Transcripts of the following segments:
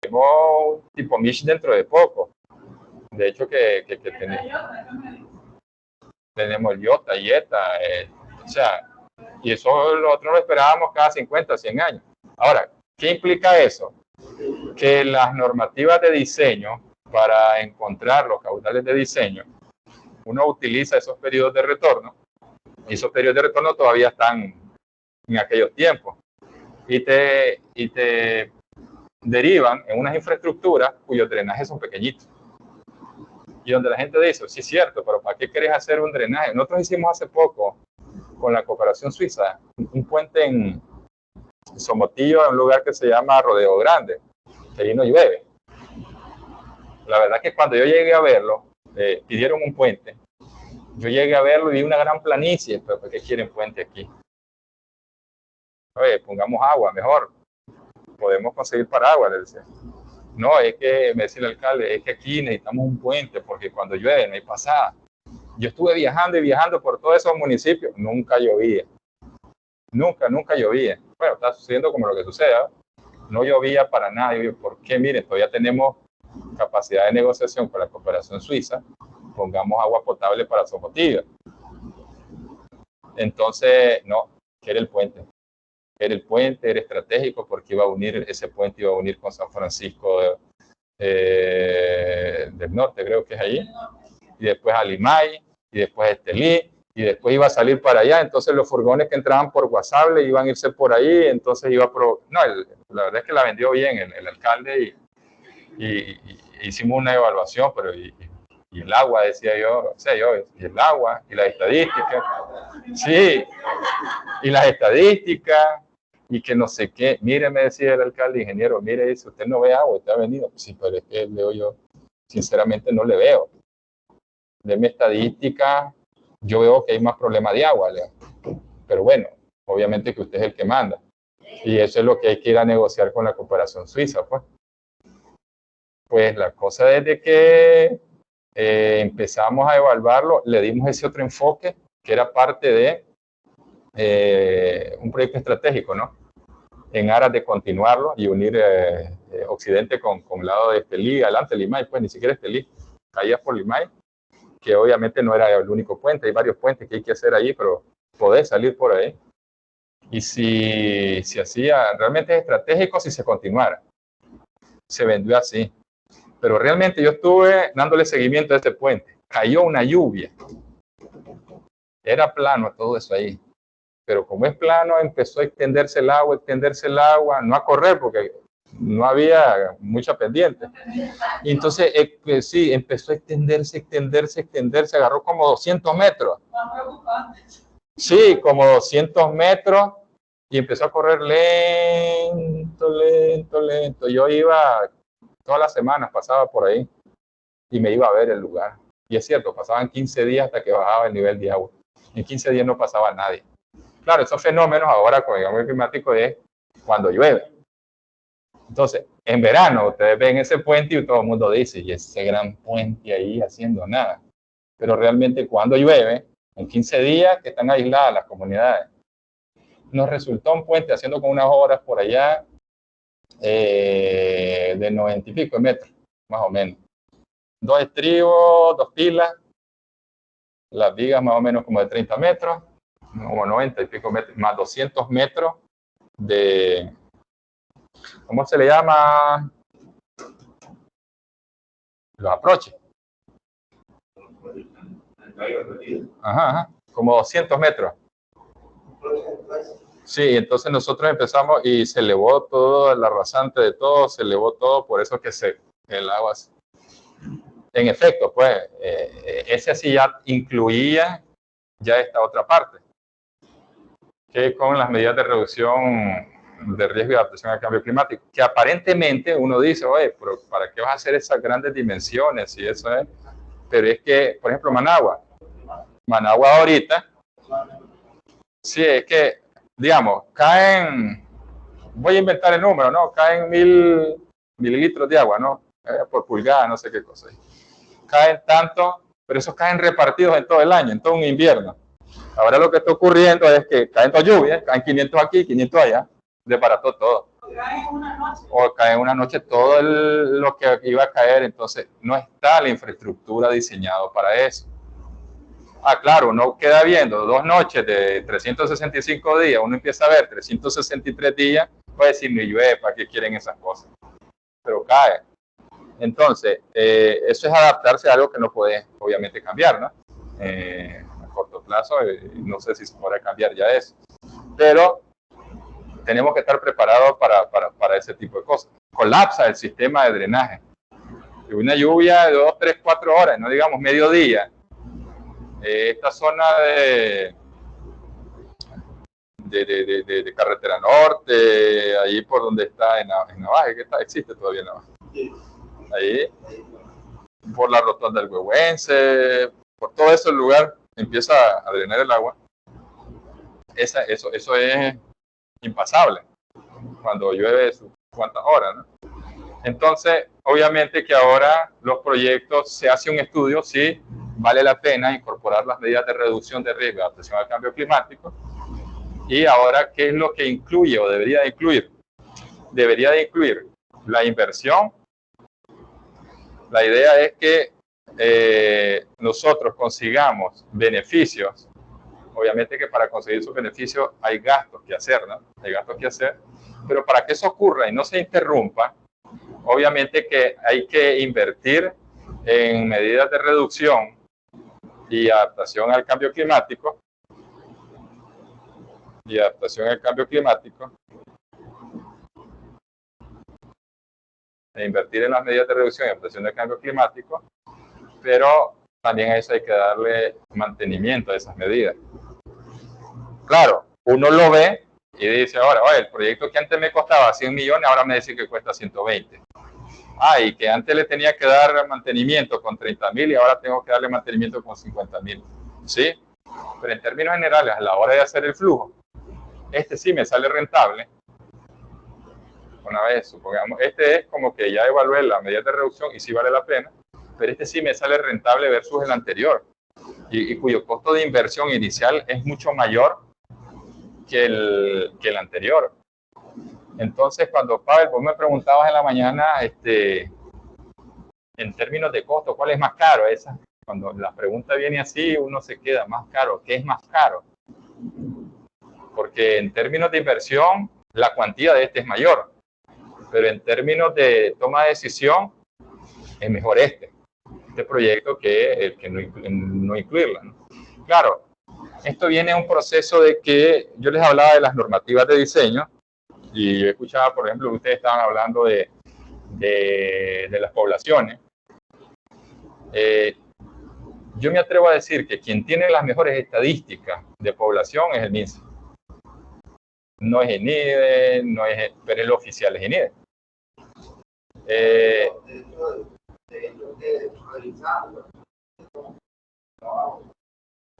tendremos tipo Mish dentro de poco. De hecho, tenemos Iota, o sea, y eso nosotros lo esperábamos cada 50, 100 años. Ahora, ¿qué implica eso? Que las normativas de diseño, para encontrar los caudales de diseño, uno utiliza esos periodos de retorno, y esos periodos de retorno todavía están en aquellos tiempos, y te derivan en unas infraestructuras cuyos drenajes son pequeñitos. Y donde la gente dice, sí es cierto, pero ¿para qué querés hacer un drenaje? Nosotros hicimos hace poco, con la cooperación suiza, un puente en Somotillo, en un lugar que se llama Rodeo Grande, que ahí no llueve. La verdad que cuando yo llegué a verlo, pidieron un puente. Yo llegué a verlo y vi una gran planicie, pero ¿por qué quieren puente aquí? Oye, pongamos agua, mejor. Podemos conseguir paraguas, le decía. No, es que, me decía el alcalde, es que aquí necesitamos un puente porque cuando llueve no hay pasada. Yo estuve viajando y viajando por todos esos municipios, nunca llovía. Nunca llovía. Bueno, está sucediendo como lo que sucede, ¿verdad? No llovía para nada. Yo digo, ¿por qué? Miren, todavía tenemos capacidad de negociación con la cooperación suiza, pongamos agua potable para Somotillo. Entonces, no, que era el puente. Era estratégico porque ese puente iba a unir con San Francisco del Norte, creo que es allí, y después a Limay, y después a Estelí, y después iba a salir para allá. Entonces los furgones que entraban por Guasable iban a irse por ahí, entonces iba a... la verdad es que la vendió bien el alcalde y hicimos una evaluación, pero y el agua, decía yo, y el agua, y las estadísticas, sí, y las estadísticas, y que no sé qué. Mire, me decía el alcalde, ingeniero, mire, dice, usted no ve agua, usted ha venido. Sí, pero es que leo yo, sinceramente no le veo. Deme estadística, yo veo que hay más problemas de agua, Leo. Pero bueno, obviamente que usted es el que manda. Y eso es lo que hay que ir a negociar con la cooperación suiza, pues. Pues la cosa es de que empezamos a evaluarlo, le dimos ese otro enfoque, que era parte de un proyecto estratégico, ¿no? En aras de continuarlo y unir Occidente con el lado de Estelí, adelante Limay, pues ni siquiera Estelí, caías por Limay, que obviamente no era el único puente, hay varios puentes que hay que hacer ahí, pero podés salir por ahí. Y si hacía, realmente es estratégico si se continuara. Se vendió así. Pero realmente yo estuve dándole seguimiento a este puente. Cayó una lluvia. Era plano todo eso ahí. Pero como es plano, empezó a extenderse el agua, no a correr porque no había mucha pendiente. Y entonces, sí, empezó a extenderse, agarró como 200 metros. Sí, como 200 metros y empezó a correr lento. Yo iba, todas las semanas pasaba por ahí y me iba a ver el lugar. Y es cierto, pasaban 15 días hasta que bajaba el nivel de agua. En 15 días no pasaba nadie. Claro, esos fenómenos ahora con el cambio climático es cuando llueve. Entonces, en verano ustedes ven ese puente y todo el mundo dice, y ese gran puente ahí haciendo nada. Pero realmente cuando llueve, en 15 días que están aisladas las comunidades, nos resultó un puente haciendo con unas obras por allá de 90 y pico de metros, más o menos. 2 estribos, 2 pilas, las vigas más o menos como de 30 metros, como 90 y pico metros, más 200 metros de, ¿cómo se le llama? Los aproches. Ajá, como 200 metros. Sí, entonces nosotros empezamos y se elevó todo, la rasante de todo, se elevó todo, por eso que el agua... En efecto, pues, ese así ya incluía ya esta otra parte, que con las medidas de reducción de riesgo y adaptación al cambio climático, que aparentemente uno dice, oye, pero ¿para qué vas a hacer esas grandes dimensiones? Y eso es, pero es que, por ejemplo, Managua ahorita, sí, es que, digamos, caen, voy a inventar el número, ¿no? Caen 1000 mililitros de agua, ¿no? Por pulgada, no sé qué cosa. Caen tanto, pero esos caen repartidos en todo el año, en todo un invierno. Ahora lo que está ocurriendo es que caen dos lluvias, caen 500 aquí, 500 allá, desbarató todo. o cae en una noche todo lo que iba a caer, entonces no está la infraestructura diseñada para eso. Ah, claro, uno queda viendo 2 noches de 365 días, uno empieza a ver 363 días, puede decir, ni llueve, ¿para qué quieren esas cosas? Pero cae. Entonces, eso es adaptarse a algo que no puede, obviamente, cambiar, ¿no? A corto plazo, no sé si se podrá cambiar ya eso. Pero tenemos que estar preparados para ese tipo de cosas. Colapsa el sistema de drenaje. Una lluvia de 2, 3, 4 horas, no digamos mediodía. Esta zona de carretera norte, ahí por donde está en Navaje, que existe todavía Navaje. Ahí, por la rotonda del Huehuense, por todo ese lugar empieza a drenar el agua. Eso es impasable cuando llueve cuántas horas, ¿no? Entonces, obviamente que ahora los proyectos, se hace un estudio si vale la pena incorporar las medidas de reducción de riesgo de adaptación al cambio climático. Y ahora, ¿qué es lo que incluye o debería de incluir? Debería de incluir la inversión. La idea es que nosotros consigamos beneficios. Obviamente que para conseguir esos beneficios hay gastos que hacer, ¿no? Hay gastos que hacer. Pero para que eso ocurra y no se interrumpa, obviamente que hay que invertir en medidas de reducción y adaptación al cambio climático. E invertir en las medidas de reducción y adaptación al cambio climático, pero también a eso hay que darle mantenimiento a esas medidas. Claro, uno lo ve y dice ahora, oye, el proyecto que antes me costaba 100 millones, ahora me dice que cuesta 120. Y que antes le tenía que dar mantenimiento con 30.000 y ahora tengo que darle mantenimiento con 50.000. ¿Sí? Pero en términos generales, a la hora de hacer el flujo, este sí me sale rentable. Una vez, supongamos, este es como que ya evalué la medida de reducción y sí vale la pena, pero este sí me sale rentable versus el anterior, y cuyo costo de inversión inicial es mucho mayor que el anterior. Entonces, cuando, Pavel, vos me preguntabas en la mañana, en términos de costo, ¿cuál es más caro? Cuando la pregunta viene así, uno se queda más caro. ¿Qué es más caro? Porque en términos de inversión, la cuantía de este es mayor. Pero en términos de toma de decisión, es mejor este proyecto que el que no incluirla, ¿no? Claro, esto viene a un proceso de que yo les hablaba de las normativas de diseño y yo escuchaba, por ejemplo, que ustedes estaban hablando de las poblaciones. Yo me atrevo a decir que quien tiene las mejores estadísticas de población es el MINSA. No es ENIDE, pero el oficial es ENIDE.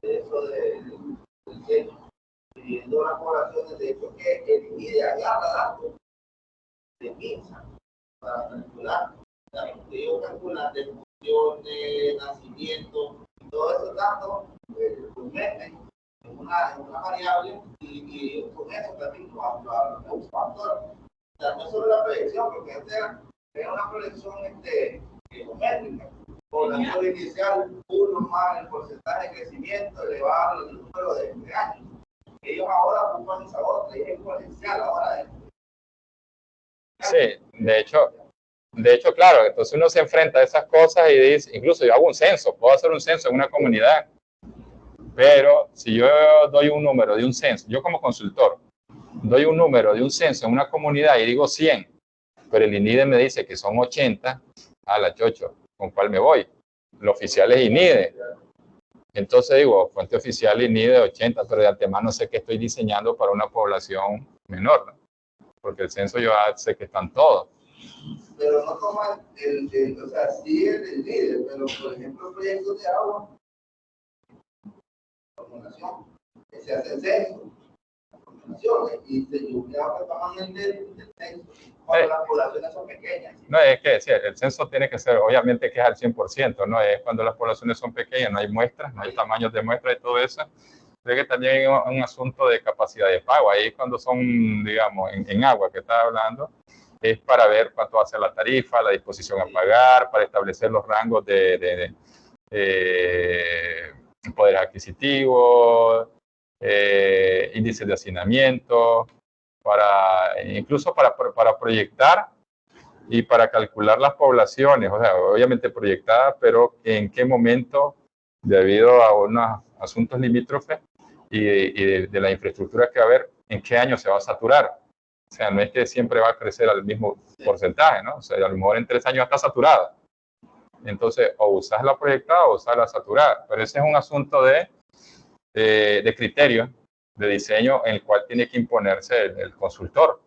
Eso del diseño, pidiendo las poblaciones, de hecho que el INIDE agarra datos de MINSA para calcular. Ellos calculan defunciones, nacimiento, y todos esos datos los meten en una variable y con eso también los factores. O sea, no es solo la proyección, porque antes era una proyección geométrica. Población inicial, 1 más el porcentaje de crecimiento elevado al número de años. Ellos ahora ocupan esa otra y es exponencial ahora. Sí, de hecho, claro, entonces uno se enfrenta a esas cosas y dice, incluso yo hago un censo, puedo hacer un censo en una comunidad, pero si yo doy un número de un censo, yo como consultor, doy un número de un censo en una comunidad y digo 100, pero el INIDE me dice que son 80, a la chocho, ¿con cuál me voy? Lo oficial es INIDE. Entonces digo, fuente oficial INIDE 80, pero de antemano sé que estoy diseñando para una población menor, ¿no? Porque el censo yo sé que están todos. Pero no toman o sea, sí el INIDE, pero por ejemplo, proyectos de agua, formulación, que se hace el censo, y se toman el censo cuando las poblaciones son pequeñas. No, es que sí, el censo tiene que ser, obviamente que es al 100%, ¿no? Es cuando las poblaciones son pequeñas, no hay muestras, no hay tamaños de muestras y todo eso. Creo que también hay un asunto de capacidad de pago, ahí cuando son, digamos, en agua que estaba hablando, es para ver cuánto va a ser la tarifa, la disposición a pagar, para establecer los rangos de poder adquisitivo, índices de hacinamiento, incluso para proyectar y para calcular las poblaciones, o sea, obviamente proyectadas, pero en qué momento, debido a unos asuntos limítrofes y de la infraestructura que va a haber, en qué año se va a saturar. O sea, no es que siempre va a crecer al mismo porcentaje, ¿no? O sea, a lo mejor en 3 años está saturada. Entonces, o usas la proyectada o usas la saturada. Pero ese es un asunto de criterio, de diseño, en el cual tiene que imponerse el consultor.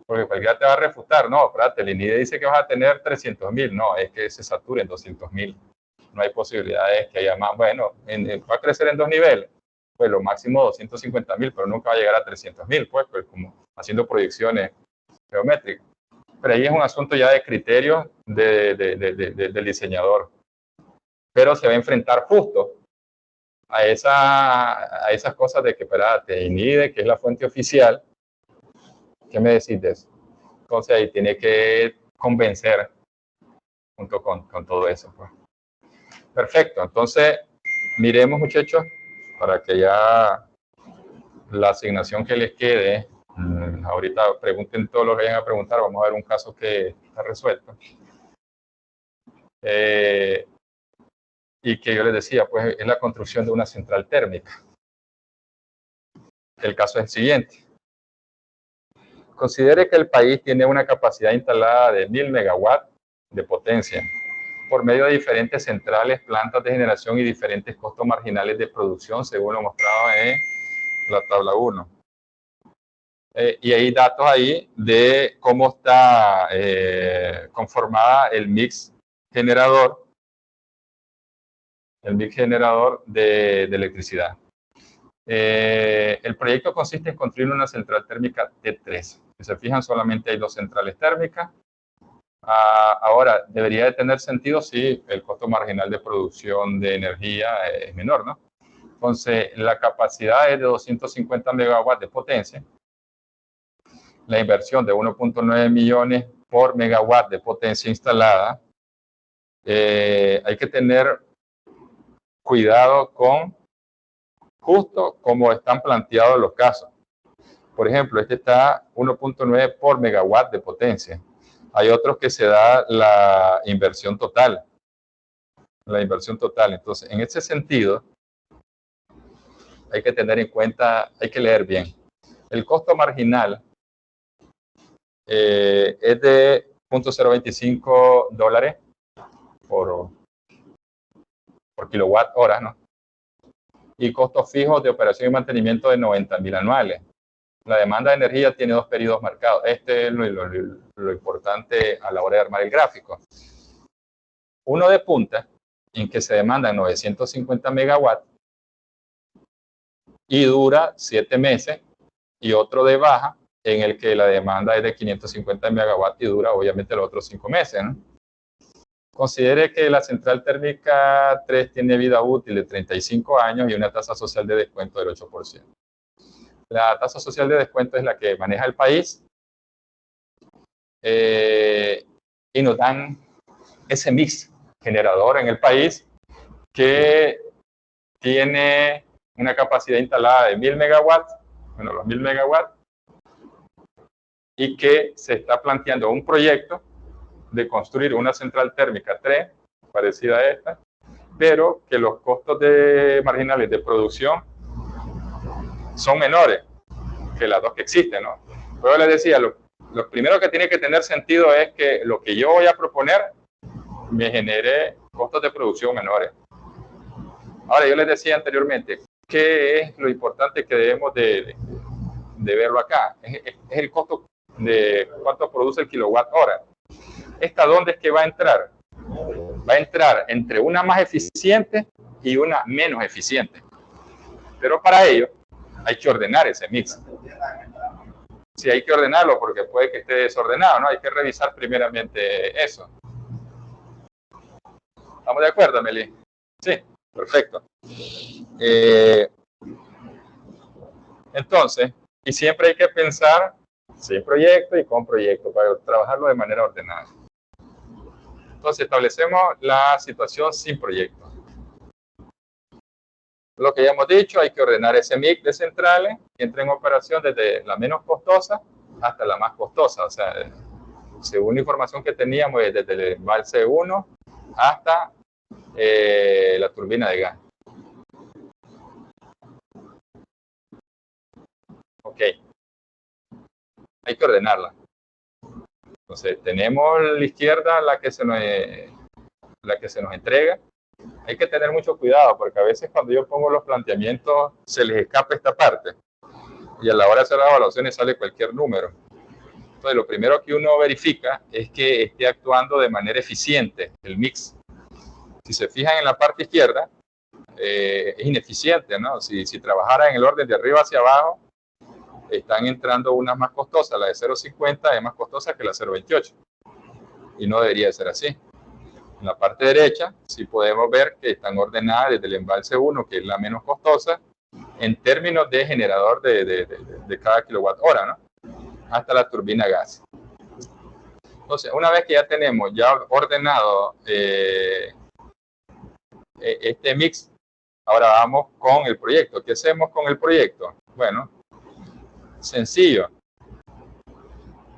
Porque cualquiera te va a refutar, no, espérate, el INIDE dice que vas a tener 300.000, no, es que se sature en 200.000. No hay posibilidades que haya más. Bueno, va a crecer en 2 niveles, pues lo máximo 250.000, pero nunca va a llegar a 300.000, pues como haciendo proyecciones geométricas. Pero ahí es un asunto ya de criterio del diseñador. Pero se va a enfrentar justo a esas cosas de que, espérate, INIDE, que es la fuente oficial, ¿qué me decís de eso? Entonces ahí tiene que convencer junto con todo eso, pues. Perfecto, entonces miremos, muchachos, para que ya la asignación que les quede, ahorita pregunten todo lo que vayan a preguntar, vamos a ver un caso que está resuelto. Y que yo les decía, pues es la construcción de una central térmica. El caso es el siguiente. Considere que el país tiene una capacidad instalada de 1000 megawatts de potencia por medio de diferentes centrales, plantas de generación y diferentes costos marginales de producción, según lo mostrado en la tabla 1. Y hay datos ahí de cómo está conformada el mix generador de electricidad. El proyecto consiste en construir una central térmica T3. Si se fijan, solamente hay 2 centrales térmicas. Ahora, debería de tener sentido si el costo marginal de producción de energía es menor, ¿no? Entonces, la capacidad es de 250 megawatts de potencia. La inversión de 1.9 millones por megawatt de potencia instalada. Hay que tener cuidado con justo como están planteados los casos. Por ejemplo, este está 1.9 por megawatt de potencia. Hay otros que se da la inversión total. Entonces, en ese sentido, hay que tener en cuenta, hay que leer bien. El costo marginal es de $0.025 por kilowatt hora, ¿no? Y costos fijos de operación y mantenimiento de 90.000 anuales. La demanda de energía tiene 2 periodos marcados. Este es lo importante a la hora de armar el gráfico. Uno de punta, en que se demandan 950 megawatts y dura 7 meses, y otro de baja, en el que la demanda es de 550 megawatts y dura obviamente los otros 5 meses, ¿no? Considere que la central térmica 3 tiene vida útil de 35 años y una tasa social de descuento del 8%. La tasa social de descuento es la que maneja el país, y nos dan ese mix generador en el país que tiene una capacidad instalada de 1000 megawatts, bueno, los 1000 megawatts, y que se está planteando un proyecto de construir una central térmica 3, parecida a esta, pero que los costos marginales de producción son menores que las 2 que existen, ¿no? Pero les decía, lo primero que tiene que tener sentido es que lo que yo voy a proponer me genere costos de producción menores. Ahora, yo les decía anteriormente, ¿qué es lo importante que debemos de verlo acá? Es el costo de cuánto produce el kilowatt hora. ¿Esta dónde es que va a entrar? Va a entrar entre una más eficiente y una menos eficiente. Pero para ello hay que ordenar ese mix. Sí, hay que ordenarlo porque puede que esté desordenado, ¿no? Hay que revisar primeramente eso. ¿Estamos de acuerdo, Meli? Sí, perfecto. Entonces, y siempre hay que pensar Sin proyecto y con proyecto, para trabajarlo de manera ordenada. Entonces establecemos la situación sin proyecto. Lo que ya hemos dicho, hay que ordenar ese mix de centrales que entra en operación desde la menos costosa hasta la más costosa. O sea, según la información que teníamos, desde el embalse 1 hasta la turbina de gas. Ok. Hay que ordenarla. Entonces, tenemos la izquierda la que se nos entrega. Hay que tener mucho cuidado porque a veces cuando yo pongo los planteamientos se les escapa esta parte y a la hora de hacer las evaluaciones sale cualquier número. Entonces, lo primero que uno verifica es que esté actuando de manera eficiente el mix. Si se fijan en la parte izquierda, es ineficiente, ¿no? Si trabajara en el orden de arriba hacia abajo, están entrando unas más costosas. La de 0.50 es más costosa que la 0.28 y no debería ser así. En la parte derecha sí podemos ver que están ordenadas desde el embalse 1, que es la menos costosa, en términos de generador de cada kilowatt hora, ¿no? Hasta la turbina gas. Entonces, una vez que ya tenemos ordenado este mix, ahora vamos con el proyecto. ¿Qué hacemos con el proyecto? Bueno, sencillo.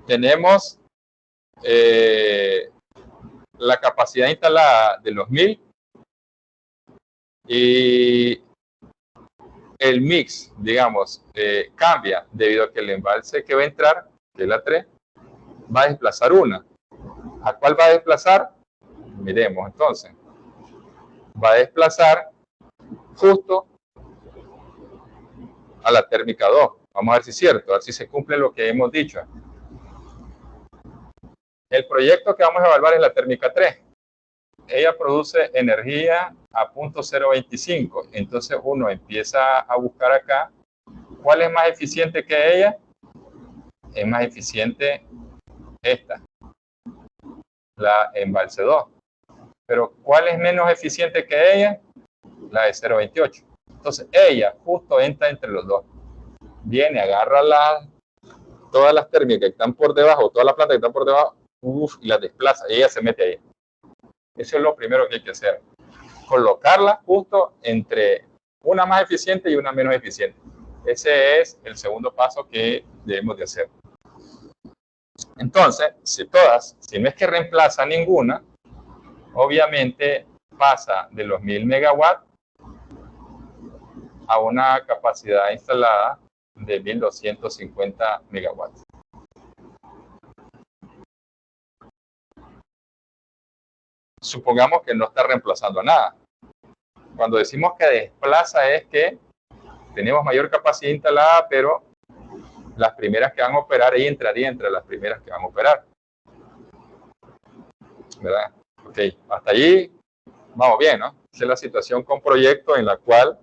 Tenemos la capacidad instalada de los 1000 y el mix, digamos, cambia debido a que el embalse que va a entrar, que es la 3, va a desplazar una. ¿A cuál va a desplazar? Miremos entonces. Va a desplazar justo a la térmica 2. Vamos a ver si es cierto, a ver si se cumple lo que hemos dicho. El proyecto que vamos a evaluar es la térmica 3. Ella produce energía a punto 0.25. Entonces uno empieza a buscar acá cuál es más eficiente que ella. Es más eficiente esta, la embalse 2. Pero ¿cuál es menos eficiente que ella? La de 0.28. Entonces ella justo entra entre los dos. Viene, agarra todas las térmicas que están por debajo, todas las plantas que están por debajo, y las desplaza. Y ella se mete ahí. Eso es lo primero que hay que hacer. Colocarla justo entre una más eficiente y una menos eficiente. Ese es el segundo paso que debemos de hacer. Entonces, si no es que reemplaza ninguna, obviamente pasa de los 1000 megawatts a una capacidad instalada de 1250 megawatts. Supongamos que no está reemplazando nada. Cuando decimos que desplaza es que tenemos mayor capacidad instalada, pero las primeras que van a operar, ahí entraría entre las primeras que van a operar. ¿Verdad? Ok, hasta allí vamos bien, ¿no? Esa es la situación con proyecto en la cual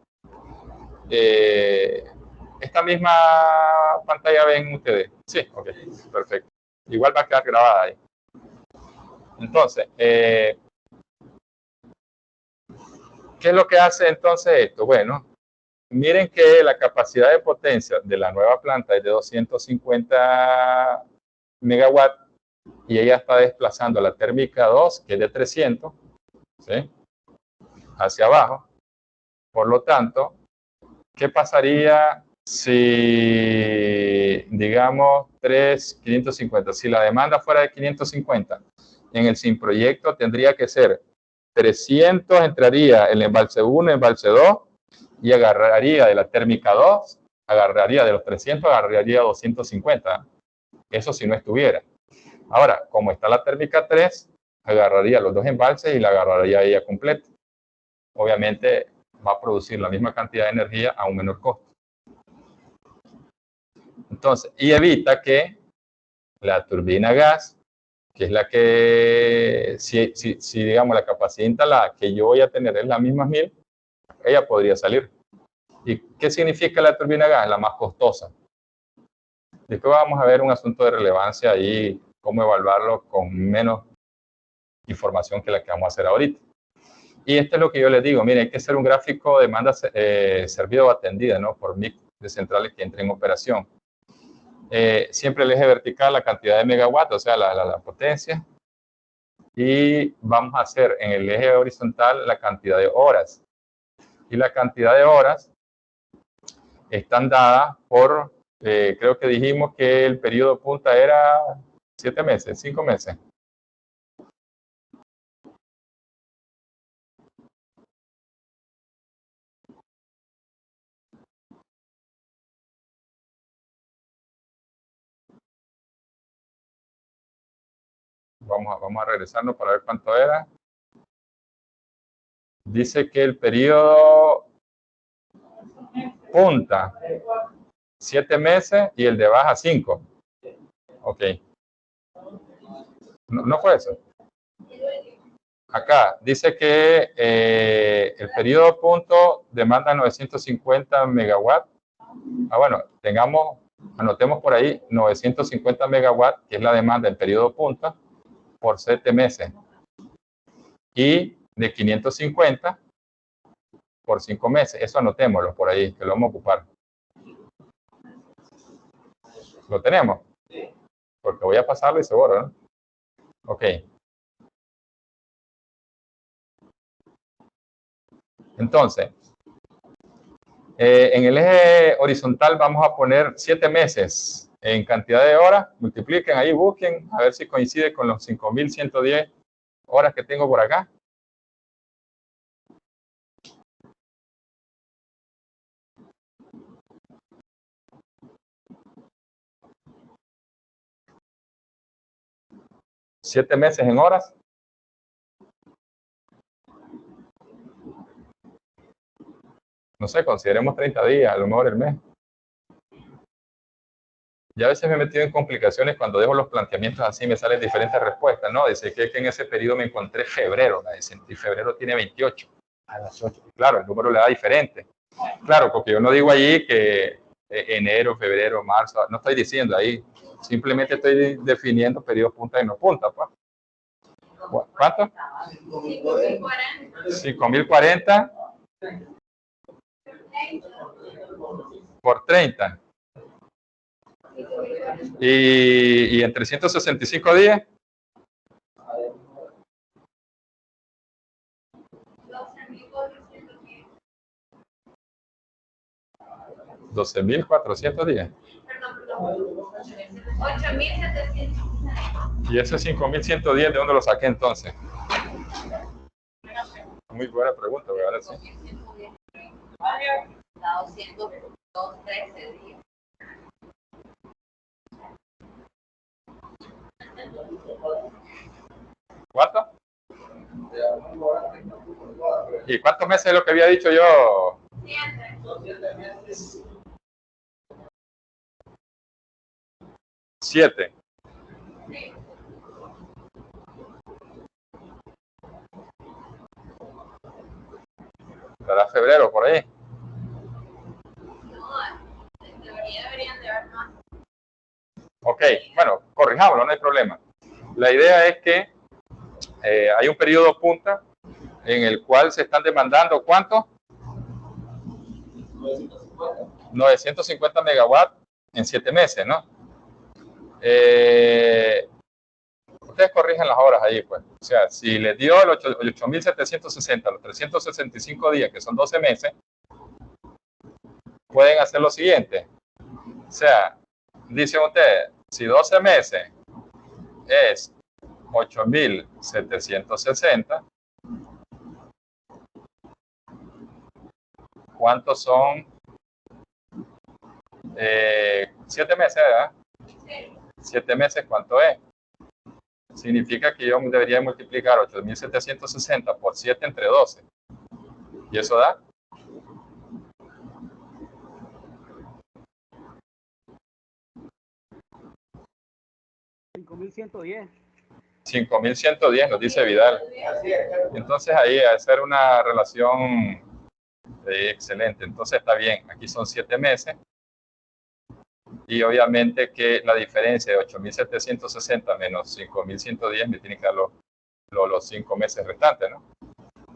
esta misma pantalla ven ustedes. Sí, ok, perfecto. Igual va a quedar grabada ahí. Entonces, ¿qué es lo que hace entonces esto? Bueno, miren que la capacidad de potencia de la nueva planta es de 250 megawatts y ella está desplazando la térmica 2, que es de 300, ¿sí?, hacia abajo. Por lo tanto, ¿qué pasaría si, digamos, 550? Si la demanda fuera de 550, en el sin proyecto tendría que ser 300, entraría el embalse 1, embalse 2, y agarraría de la térmica 2, agarraría de los 300, agarraría 250. Eso si no estuviera. Ahora, como está la térmica 3, agarraría los dos embalses y la agarraría ella completa. Obviamente va a producir la misma cantidad de energía a un menor costo. Entonces, y evita que la turbina gas, que es la que, si digamos la capacidad instalada que yo voy a tener es la misma 1000, ella podría salir. ¿Y qué significa la turbina gas? La más costosa. Después vamos a ver un asunto de relevancia ahí, cómo evaluarlo con menos información que la que vamos a hacer ahorita. Y esto es lo que yo les digo, miren, hay que hacer un gráfico de demanda servida o atendida, ¿no?, por mix de centrales que entren en operación. siempre el eje vertical la cantidad de megawatts, o sea, la potencia. Y vamos a hacer en el eje horizontal la cantidad de horas. Y la cantidad de horas están dadas por, creo que dijimos que el periodo punta era 7 meses, 5 meses. Vamos a regresarnos para ver cuánto era. Dice que el periodo punta 7 meses y el de baja 5. Ok. No fue eso. Acá dice que el periodo punto demanda 950 megawatts. Bueno, anotemos por ahí 950 megawatts, que es la demanda del periodo punta, por 7 meses. Y de 550 por 5 meses. Eso anotémoslo por ahí, que lo vamos a ocupar. ¿Lo tenemos? Porque voy a pasarlo y seguro, ¿no? Ok. Entonces, en el eje horizontal vamos a poner 7 meses en cantidad de horas. Multipliquen ahí, busquen, a ver si coincide con los 5.110 horas que tengo por acá. ¿7 meses en horas? No sé, consideremos 30 días, a lo mejor el mes. Ya a veces me he metido en complicaciones cuando dejo los planteamientos así, me salen diferentes respuestas, ¿no? Dice que en ese periodo me encontré febrero, me dicen, y febrero tiene 28. A las 8. Claro, el número le da diferente. Claro, porque yo no digo allí que enero, febrero, marzo, no estoy diciendo ahí, simplemente estoy definiendo periodos punta y no punta, pues. ¿Cuánto? 5.040 por 30. Y en 365 días. 12.400 días. 8.700. ¿Y ese 5.110 de dónde lo saqué entonces? Muy buena pregunta, voy a ver si. 213 días. ¿Cuánto? ¿Y cuántos meses es lo que había dicho yo? 7. ¿Será febrero por ahí? Deberían de haber más. Ok, bueno, corrijámoslo, no hay problema. La idea es que hay un periodo punta en el cual se están demandando, ¿cuánto? 950 megawatts en 7 meses, ¿no? Ustedes corrigen las horas ahí, pues. O sea, si les dio el 8.760, los 365 días, que son 12 meses, pueden hacer lo siguiente. O sea, dicen ustedes, si 12 meses es 8.760, ¿cuántos son? 7 meses, ¿verdad? 7 meses, ¿cuánto es? Significa que yo debería multiplicar 8.760 por 7 entre 12. ¿Y eso da? 5.110. 5.110, nos dice Vidal. Entonces ahí hacer una relación excelente. Entonces está bien, aquí son 7 meses. Y obviamente que la diferencia de 8.760 menos 5.110 me tiene que dar los 5 meses restantes, ¿no?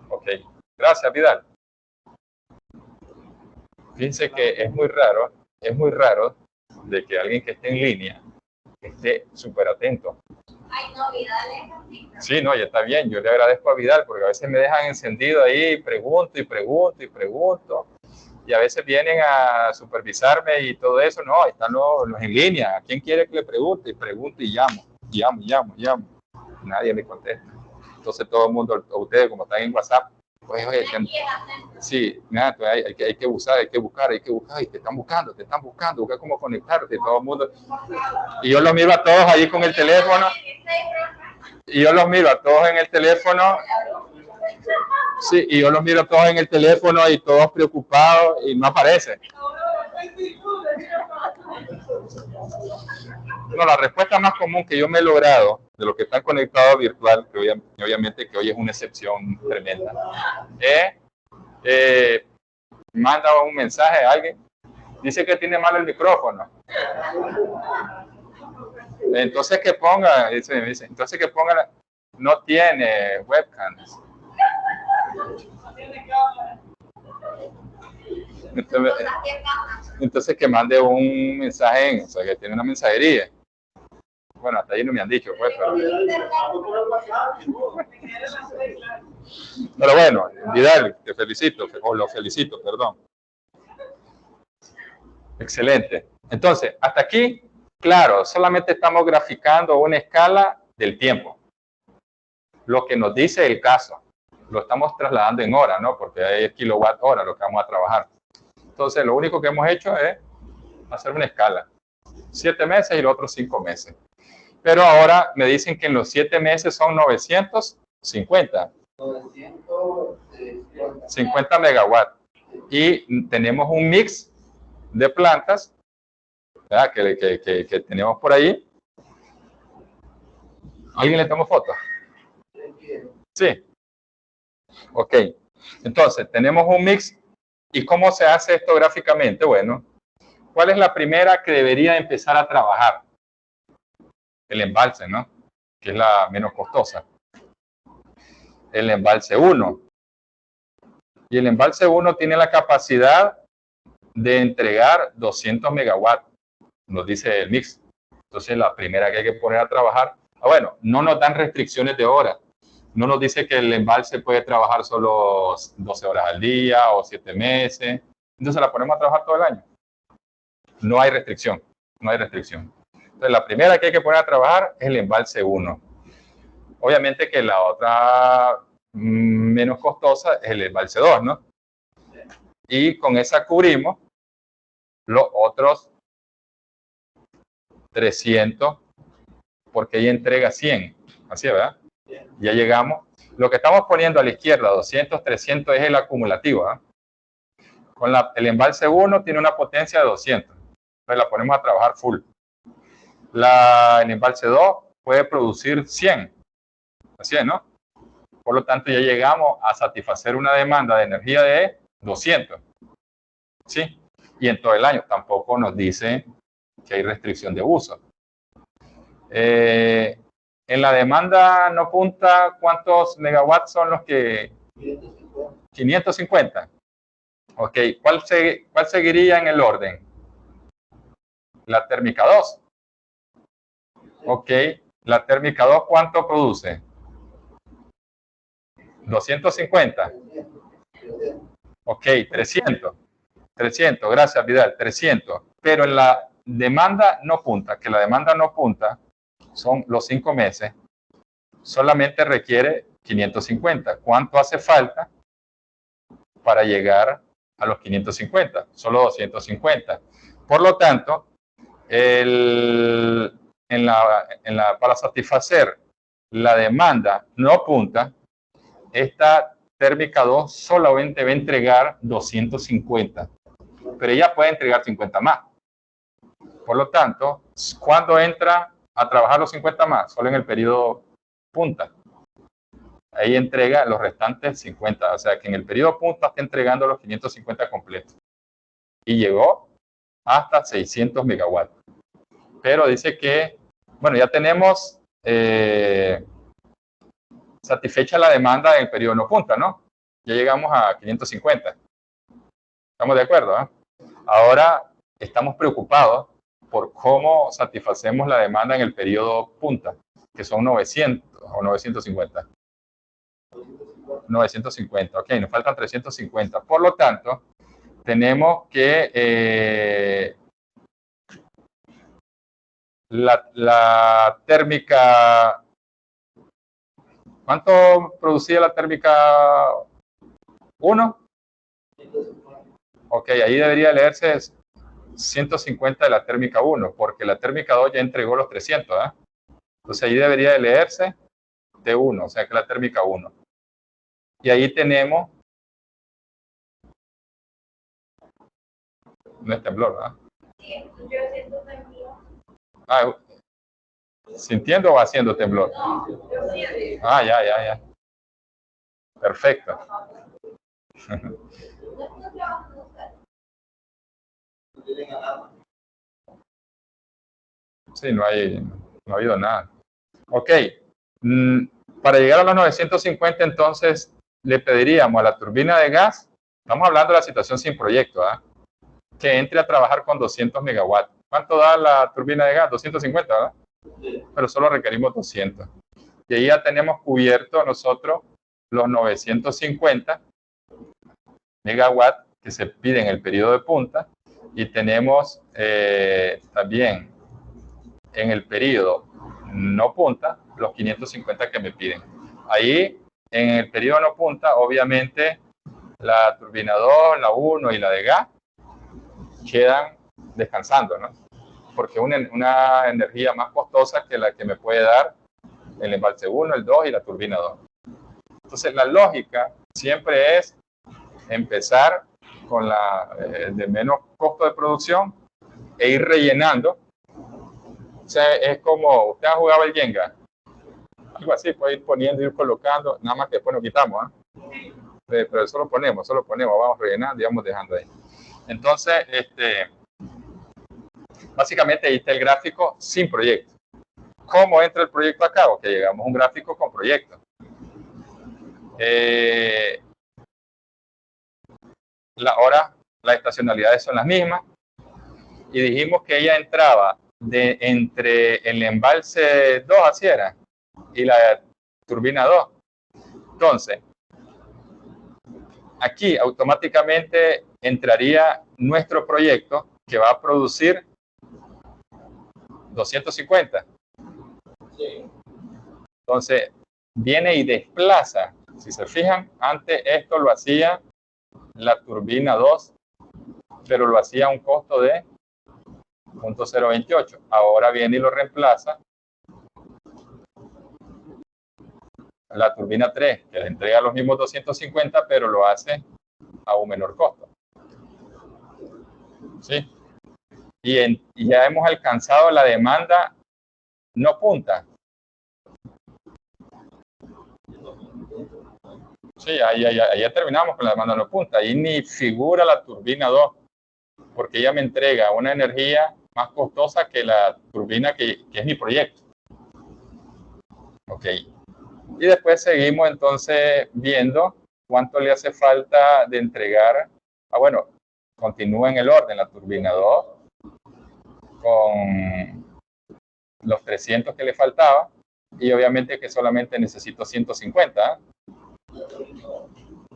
Ok, gracias Vidal. Fíjense que es muy raro de que alguien que esté en línea esté súper atento. Ay, no, Vidal es. Sí, no, ya está bien. Yo le agradezco a Vidal porque a veces me dejan encendido ahí, pregunto y pregunto y pregunto. Y a veces vienen a supervisarme y todo eso. No, están los en línea. ¿A quién quiere que le pregunte? Y pregunto y llamo. Nadie me contesta. Entonces todo el mundo, ustedes como están en WhatsApp, pues oye, sí, nada, hay que buscar, y te están buscando, busca cómo conectarte, todo el mundo. Y yo los miro a todos ahí con el teléfono. Y yo los miro a todos en el teléfono. Sí, y yo los miro a todos en el teléfono y todos preocupados y no aparecen. No, la respuesta más común que yo me he logrado de los que están conectados virtual, que obviamente que hoy es una excepción tremenda, manda un mensaje a alguien, dice que tiene mal el micrófono. Entonces que ponga, no tiene webcam. Entonces que mande un mensaje, o sea, que tiene una mensajería. Bueno, hasta ahí no me han dicho, pues. Pero bueno, Vidal, te felicito, o lo felicito, perdón. Excelente. Entonces, hasta aquí, claro, solamente estamos graficando una escala del tiempo. Lo que nos dice el caso. Lo estamos trasladando en horas, ¿no? Porque es kilowatt hora lo que vamos a trabajar. Entonces, lo único que hemos hecho es hacer una escala. 7 meses y los otros 5 meses. Pero ahora me dicen que en los 7 meses son 950. 50 megawatts. Y tenemos un mix de plantas, ¿verdad? Que tenemos por ahí. ¿Alguien le tomó foto? Sí. Ok. Entonces, tenemos un mix. ¿Y cómo se hace esto gráficamente? Bueno, ¿cuál es la primera que debería empezar a trabajar? El embalse, ¿no? Que es la menos costosa. El embalse 1. Y el embalse 1 tiene la capacidad de entregar 200 megawatts, nos dice el mix. Entonces, la primera que hay que poner a trabajar, bueno, no nos dan restricciones de horas. No nos dice que el embalse puede trabajar solo 12 horas al día o 7 meses. Entonces, la ponemos a trabajar todo el año. No hay restricción, no hay restricción. Entonces, la primera que hay que poner a trabajar es el embalse 1. Obviamente que la otra menos costosa es el embalse 2, ¿no? Y con esa cubrimos los otros 300, porque ella entrega 100. Así, ¿verdad? Ya llegamos. Lo que estamos poniendo a la izquierda, 200, 300, es el acumulativo, ¿eh? Con el embalse 1 tiene una potencia de 200. Entonces la ponemos a trabajar full. El embalse 2 puede producir 100. Así es, ¿no? Por lo tanto, ya llegamos a satisfacer una demanda de energía de 200. ¿Sí? Y en todo el año tampoco nos dice que hay restricción de uso. En la demanda no punta, ¿cuántos megawatts son los que? 550. Ok, ¿cuál seguiría en el orden? La térmica 2. Ok, la térmica 2, ¿cuánto produce? 250. Ok, 300. 300, gracias Vidal, 300. Pero en la demanda no punta, que la demanda no punta, son los 5 meses, solamente requiere 550. ¿Cuánto hace falta para llegar a los 550? Solo 250. Por lo tanto, para satisfacer la demanda no punta, esta térmica 2 solamente va a entregar 250, pero ella puede entregar 50 más. Por lo tanto, ¿cuándo entra a trabajar los 50 más? Solo en el periodo punta. Ahí entrega los restantes 50, o sea que en el periodo punta está entregando los 550 completos. Y llegó hasta 600 megawatts. Pero dice que, bueno, ya tenemos satisfecha la demanda en el periodo no punta, ¿no? Ya llegamos a 550. ¿Estamos de acuerdo? ¿Eh? Ahora estamos preocupados por cómo satisfacemos la demanda en el periodo punta, que son 900 o 950. 950, ok, nos faltan 350. Por lo tanto, tenemos que la térmica, ¿cuánto producía la térmica 1? Ok, ahí debería leerse 150 de la térmica 1, porque la térmica 2 ya entregó los 300, ¿eh? Entonces ahí debería de leerse T1, o sea que la térmica 1. Y ahí tenemos, no es temblor, ¿verdad? Sí, yo siento temblor. Ah, ¿sintiendo o haciendo temblor? No, yo siento. Ah, ya. Perfecto. No trabajan ustedes. Sí, no ha habido nada. Ok. Para llegar a los 950, entonces, le pediríamos a la turbina de gas, estamos hablando de la situación sin proyecto, ¿eh? Que entre a trabajar con 200 megawatts. ¿Cuánto da la turbina de gas? 250, ¿verdad? Pero solo requerimos 200. Y ahí ya tenemos cubierto nosotros los 950 megawatts que se piden en el periodo de punta, y tenemos también en el periodo no punta los 550 que me piden. Ahí en el periodo no punta, obviamente la turbina 2, la 1 y la de gas quedan descansando, ¿no? Porque es una energía más costosa que la que me puede dar el embalse 1, el 2 y la turbina 2. Entonces la lógica siempre es empezar con la de menos costo de producción e ir rellenando. O sea, es como, usted ha jugado el Jenga, algo así, puede ir poniendo, ir colocando, nada más que después lo quitamos, ¿eh? Pero solo ponemos, vamos rellenando y vamos dejando ahí. Entonces, básicamente ahí está el gráfico sin proyecto. ¿Cómo entra el proyecto a cabo? Que llegamos a un gráfico con proyecto. Ahora las estacionalidades son las mismas, y dijimos que ella entraba entre el embalse 2, así era, y la turbina 2. Entonces, aquí automáticamente entraría nuestro proyecto, que va a producir 250. Entonces, viene y desplaza. Si se fijan, antes esto lo hacía la turbina 2, pero lo hacía a un costo de 0.028. Ahora viene y lo reemplaza la turbina 3, que le entrega los mismos 250, pero lo hace a un menor costo. ¿Sí? Y ya hemos alcanzado la demanda no punta. Sí, ahí ya terminamos con la demanda no punta. Ahí ni figura la turbina 2, porque ella me entrega una energía más costosa que la turbina que es mi proyecto. Ok. Y después seguimos entonces viendo cuánto le hace falta de entregar. Bueno, continúa en el orden la turbina 2 con los 300 que le faltaba, y obviamente que solamente necesito 150,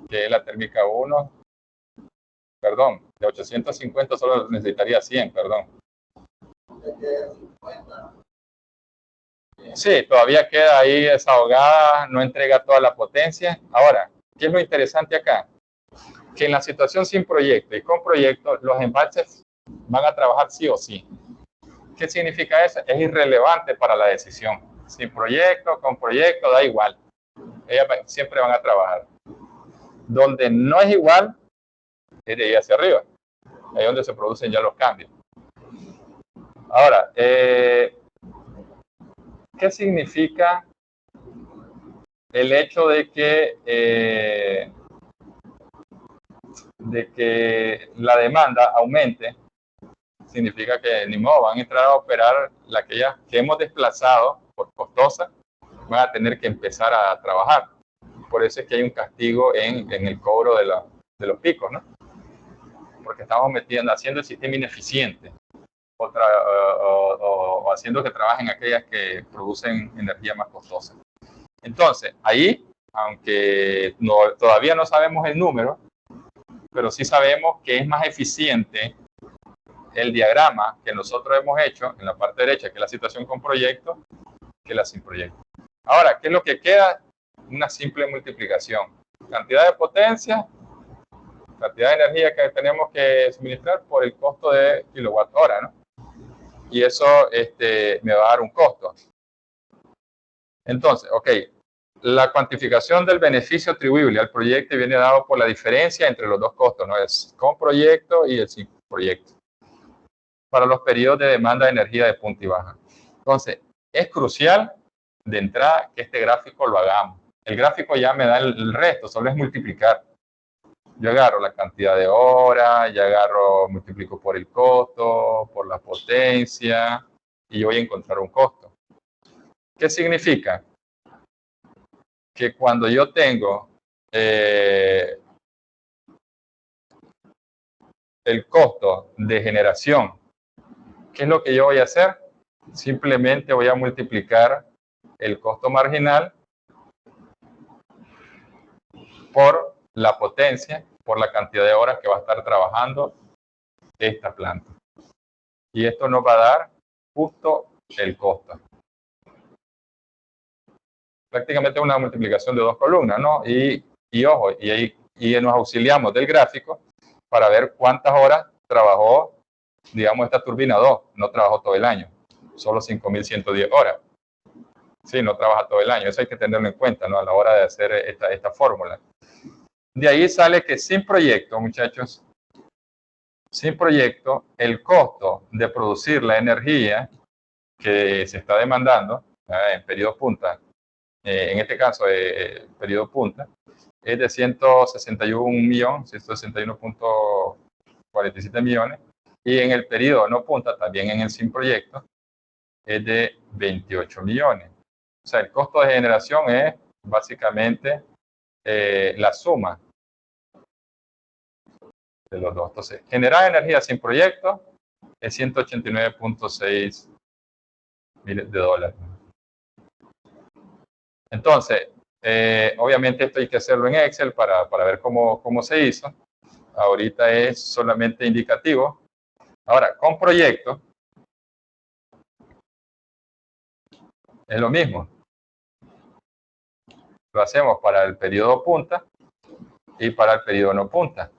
que es la térmica 1, perdón, de 850 solo necesitaría 100, perdón. Sí, todavía queda ahí desahogada, no entrega toda la potencia. Ahora, ¿qué es lo interesante acá? Que en la situación sin proyecto y con proyecto, los embalses van a trabajar sí o sí. ¿Qué significa eso? Es irrelevante para la decisión. Sin proyecto, con proyecto, da igual. Ellas siempre van a trabajar. Donde no es igual, es de ahí hacia arriba. Ahí es donde se producen ya los cambios. Ahora, ¿qué significa el hecho de que la demanda aumente? Significa que ni modo, van a entrar a operar aquellas que hemos desplazado por costosas, van a tener que empezar a trabajar. Por eso es que hay un castigo en el cobro de los picos, ¿no? Porque estamos haciendo el sistema ineficiente. o haciendo que trabajen aquellas que producen energía más costosa. Entonces, ahí, aunque todavía no sabemos el número, pero sí sabemos que es más eficiente el diagrama que nosotros hemos hecho en la parte derecha, que es la situación con proyecto, que la sin proyecto. Ahora, ¿qué es lo que queda? Una simple multiplicación. Cantidad de potencia, cantidad de energía que tenemos que suministrar por el costo de kilowatt hora, ¿no? Y eso me va a dar un costo. Entonces, ok, la cuantificación del beneficio atribuible al proyecto viene dado por la diferencia entre los dos costos, ¿no? El con proyecto y el sin proyecto, para los periodos de demanda de energía de punta y baja. Entonces, es crucial de entrada que este gráfico lo hagamos. El gráfico ya me da el resto, solo es multiplicar. Yo agarro la cantidad de horas, ya multiplico por el costo, por la potencia, y yo voy a encontrar un costo. ¿Qué significa? Que cuando yo tengo el costo de generación, ¿qué es lo que yo voy a hacer? Simplemente voy a multiplicar el costo marginal por la potencia, por la cantidad de horas que va a estar trabajando esta planta. Y esto nos va a dar justo el costo. Prácticamente una multiplicación de dos columnas, ¿no? Y ojo, y nos auxiliamos del gráfico para ver cuántas horas trabajó, digamos, esta turbina 2. No trabajó todo el año, solo 5.110 horas. Sí, no trabaja todo el año. Eso hay que tenerlo en cuenta, ¿no? A la hora de hacer esta fórmula. De ahí sale que sin proyecto, muchachos, sin proyecto, el costo de producir la energía que se está demandando en periodo punta, en este caso, periodo punta, es de 161.47 millones, y en el periodo no punta, también en el sin proyecto, es de 28 millones. O sea, el costo de generación es básicamente la suma de los dos. Entonces, generar energía sin proyecto es 189.6 miles de dólares. Entonces, obviamente esto hay que hacerlo en Excel para ver cómo se hizo. Ahorita es solamente indicativo. Ahora, con proyecto, es lo mismo. Lo hacemos para el periodo punta y para el periodo no punta.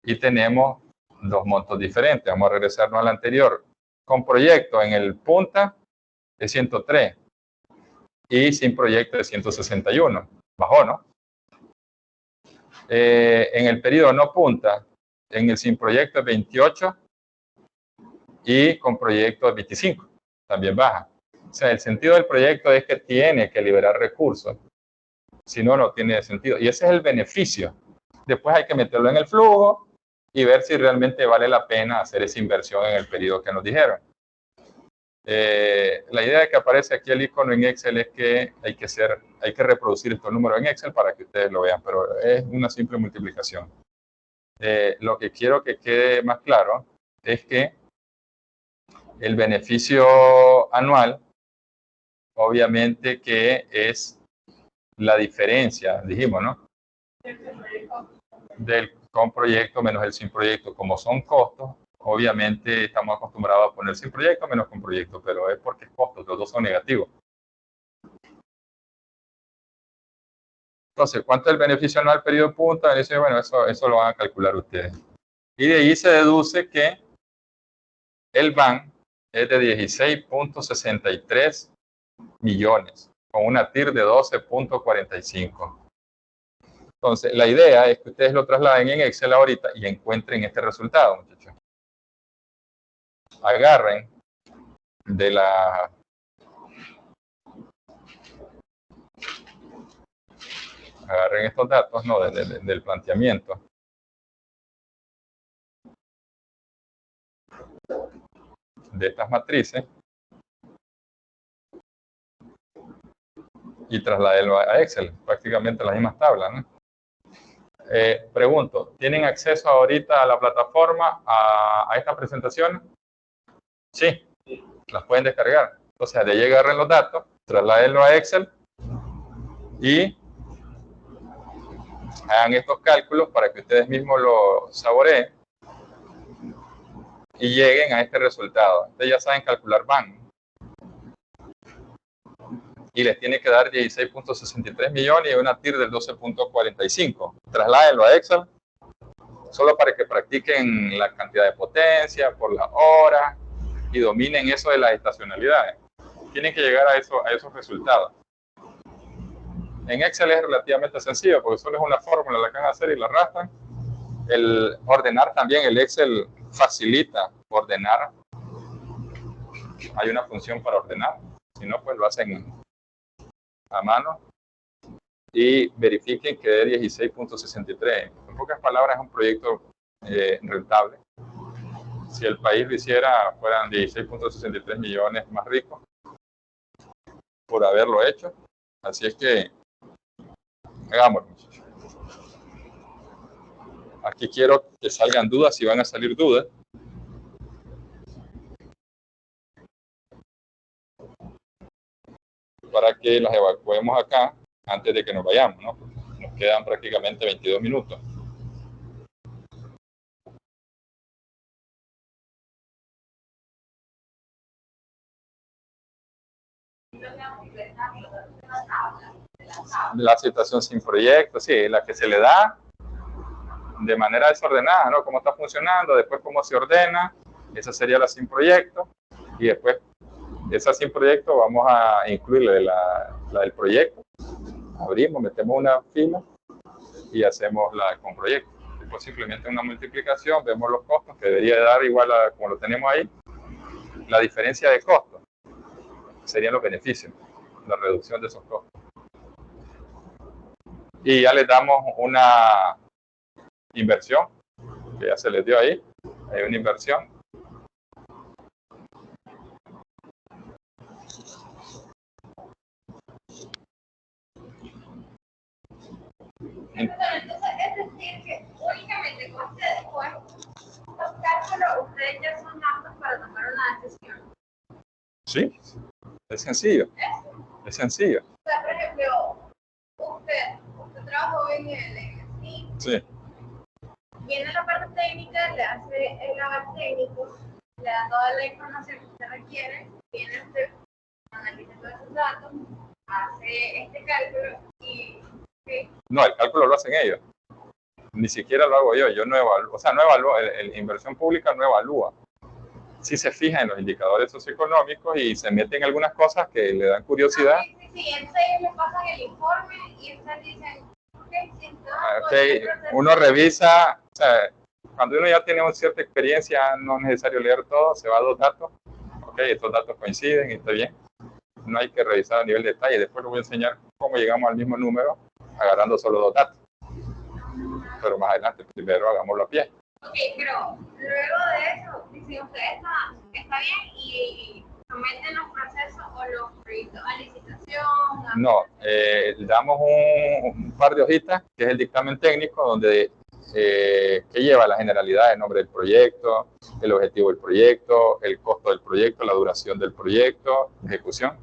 Y tenemos dos montos diferentes. Vamos a regresarnos al anterior. Con proyecto en el punta es 103 y sin proyecto es 161. Bajó, ¿no? En el periodo no punta, en el sin proyecto es 28 y con proyecto es 25. También baja. O sea, el sentido del proyecto es que tiene que liberar recursos. Si no, no tiene sentido. Y ese es el beneficio. Después hay que meterlo en el flujo y ver si realmente vale la pena hacer esa inversión en el periodo que nos dijeron. La idea de que aparece aquí el icono en Excel es que hay que reproducir estos números en Excel para que ustedes lo vean, pero es una simple multiplicación. Lo que quiero que quede más claro es que el beneficio anual, obviamente que es la diferencia, dijimos, ¿no? Del con proyecto menos el sin proyecto. Como son costos, obviamente estamos acostumbrados a poner sin proyecto menos con proyecto, pero es porque es costo, los dos son negativos. Entonces, ¿cuánto es el beneficio anual periodo punta? Dice, bueno, eso lo van a calcular ustedes. Y de ahí se deduce que el BAN es de 16.63 millones, con una TIR de 12.45. Entonces, la idea es que ustedes lo trasladen en Excel ahorita y encuentren este resultado, muchachos. Agarren agarren estos datos, ¿no? Del planteamiento. De estas matrices y trasladenlo a Excel, prácticamente las mismas tablas, ¿no? Pregunto, ¿tienen acceso ahorita a la plataforma, a esta presentación? Sí, las pueden descargar. Entonces, de ahí agarren los datos, trasladenlo a Excel y hagan estos cálculos para que ustedes mismos lo saboreen y lleguen a este resultado. Ustedes ya saben calcular BAN. Y les tiene que dar 16.63 millones y una TIR del 12.45. Trasládenlo a Excel, solo para que practiquen la cantidad de potencia por la hora y dominen eso de las estacionalidades. Tienen que llegar a esos resultados. En Excel es relativamente sencillo, porque solo es una fórmula la que van a hacer y la arrastran. El ordenar también, el Excel facilita ordenar. Hay una función para ordenar, si no, pues lo hacen a mano y verifiquen que dé 16.63. En pocas palabras, es un proyecto rentable. Si el país lo hiciera, fueran 16.63 millones más ricos por haberlo hecho. Así es que hagámoslo, muchachos. Aquí quiero que salgan dudas, si van a salir dudas. Para que las evacuemos acá antes de que nos vayamos, ¿no? Nos quedan prácticamente 22 minutos. La situación sin proyecto, sí, la que se le da de manera desordenada, ¿no? Cómo está funcionando, después cómo se ordena, esa sería la sin proyecto, y después esa sin proyecto vamos a incluirle la del proyecto. Abrimos, metemos una fila y hacemos la con proyecto. Después simplemente una multiplicación, vemos los costos, que debería dar igual a como lo tenemos ahí. La diferencia de costos serían los beneficios, la reducción de esos costos. Y ya les damos una inversión, que ya se les dio ahí. Hay una inversión. Entonces, es decir, que únicamente con ustedes, pues, los cálculos, ustedes ya son aptos para tomar una decisión. Sí, es sencillo. Es sencillo. O sea, por ejemplo, usted trabajó en el Sí. viene la parte técnica, le hace el aval técnico, le da toda la información que usted requiere, viene usted, analiza todos esos datos, hace este cálculo y... ¿sí? No, el cálculo lo hacen ellos. Ni siquiera lo hago yo. Yo no evalúo. O sea, no evalúo. La inversión pública no evalúa. Sí se fija en los indicadores socioeconómicos y se mete en algunas cosas que le dan curiosidad. Sí. Entonces ellos le pasan el informe y ustedes dicen, okay. Uno revisa, o sea, cuando uno ya tiene una cierta experiencia, no es necesario leer todo, se va a 2 datos. Ok, estos datos coinciden y está bien. No hay que revisar a nivel de detalle. Después les voy a enseñar cómo llegamos al mismo número agarrando solo 2 datos. Pero más adelante, primero hagámoslo a pie. Ok, pero luego de eso, si usted está bien y someten los procesos o los proyectos a licitación. No, damos un par de hojitas, que es el dictamen técnico, donde que lleva la generalidad, el nombre del proyecto, el objetivo del proyecto, el costo del proyecto, la duración del proyecto, ejecución.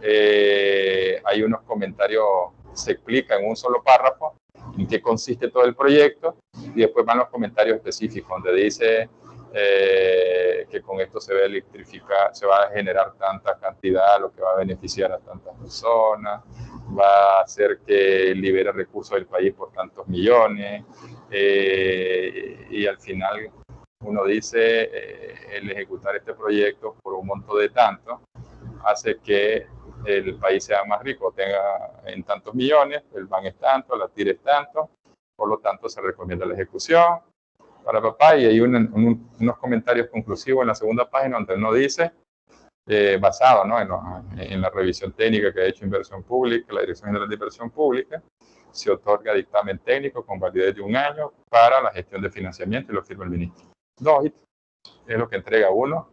Hay unos comentarios, se explica en un solo párrafo en qué consiste todo el proyecto, y después van los comentarios específicos, donde dice que con esto se va a electrificar, se va a generar tanta cantidad, lo que va a beneficiar a tantas personas, va a hacer que libere recursos del país por tantos millones, y al final uno dice, el ejecutar este proyecto por un monto de tanto, hace que el país sea más rico, tenga en tantos millones, el BAN es tanto, la TIR es tanto, por lo tanto se recomienda la ejecución para papá, y hay unos comentarios conclusivos en la segunda página donde uno dice, basado, ¿no?, en la revisión técnica que ha hecho Inversión Pública, la Dirección General de Inversión Pública, se otorga dictamen técnico con validez de 1 año para la gestión de financiamiento y lo firma el ministro. 2 es lo que entrega uno,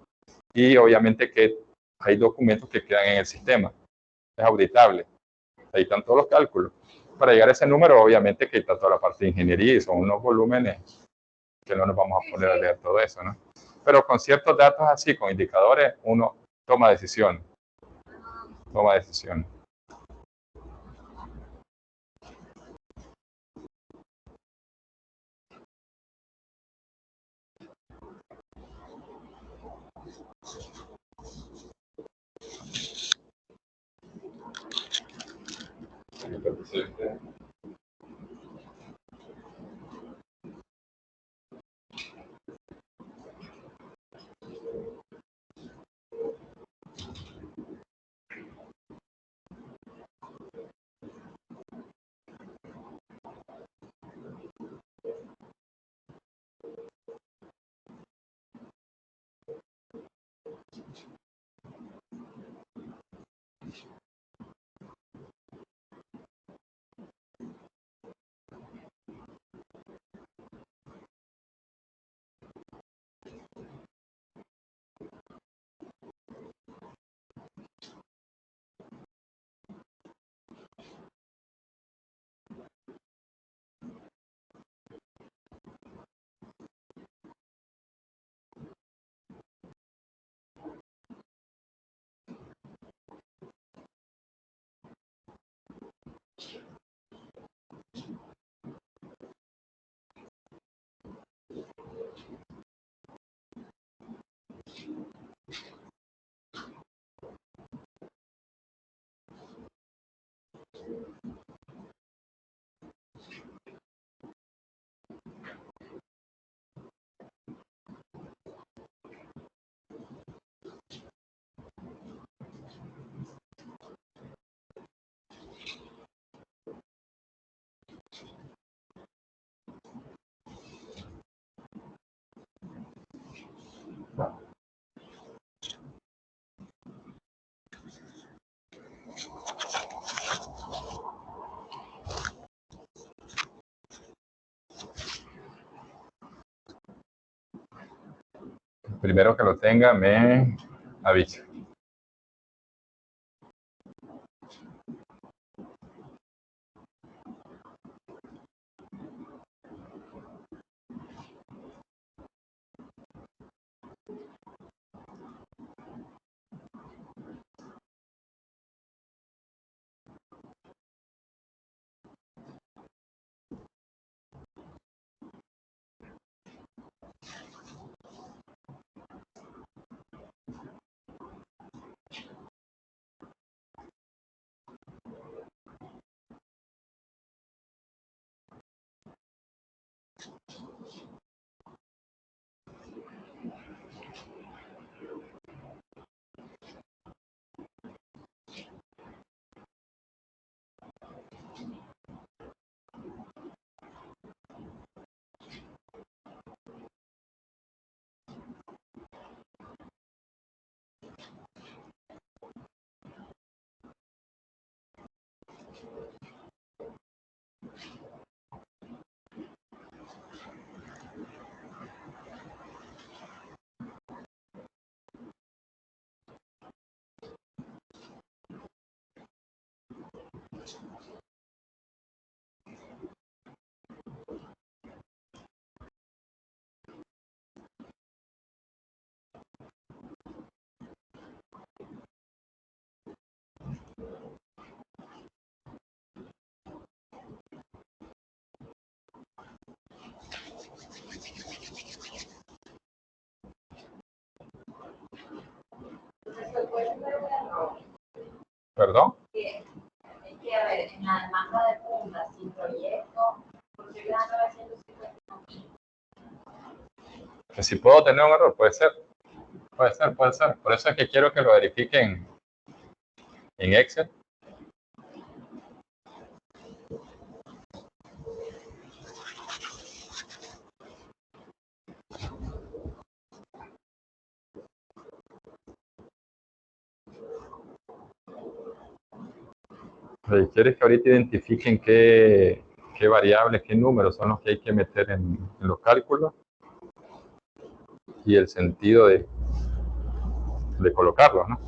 y obviamente que hay documentos que quedan en el sistema, es auditable, ahí están todos los cálculos. para llegar a ese número, obviamente que está toda la parte de ingeniería y son unos volúmenes que no nos vamos a poner a leer todo eso, ¿no? Pero con ciertos datos así, con indicadores, uno toma decisión. Toma decisión. Primero que lo tenga, me avisa. ¿Perdón? Que a ver, en la demanda de punta, sin proyecto, ¿por qué quedan 951.000? Que si puedo tener un error, puede ser. Puede ser, puede ser. Por eso es que quiero que lo verifiquen en Excel. Quieres que ahorita identifiquen qué variables, qué números son los que hay que meter en los cálculos y el sentido de colocarlos, ¿no?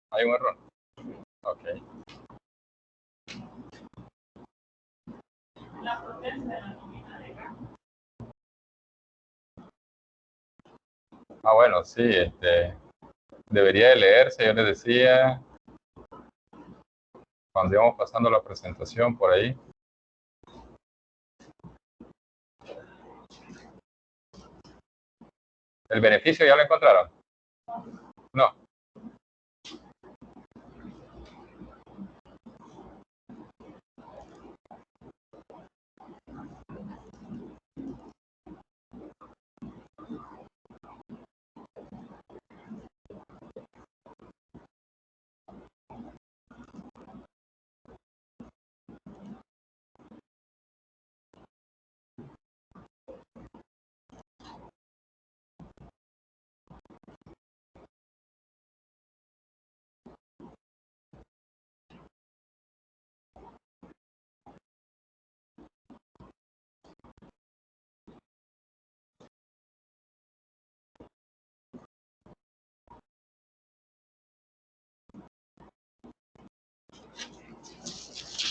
Hay un error. Ok. La potencia de la nómina de gas. Ah, bueno, sí, debería de leerse, yo les decía, cuando íbamos pasando la presentación por ahí. ¿El beneficio ya lo encontraron? No.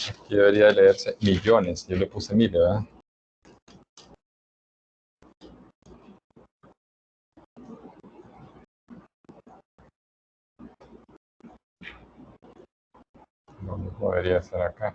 Aquí debería de leerse millones, yo le puse miles, ¿verdad? Lo mismo debería ser acá.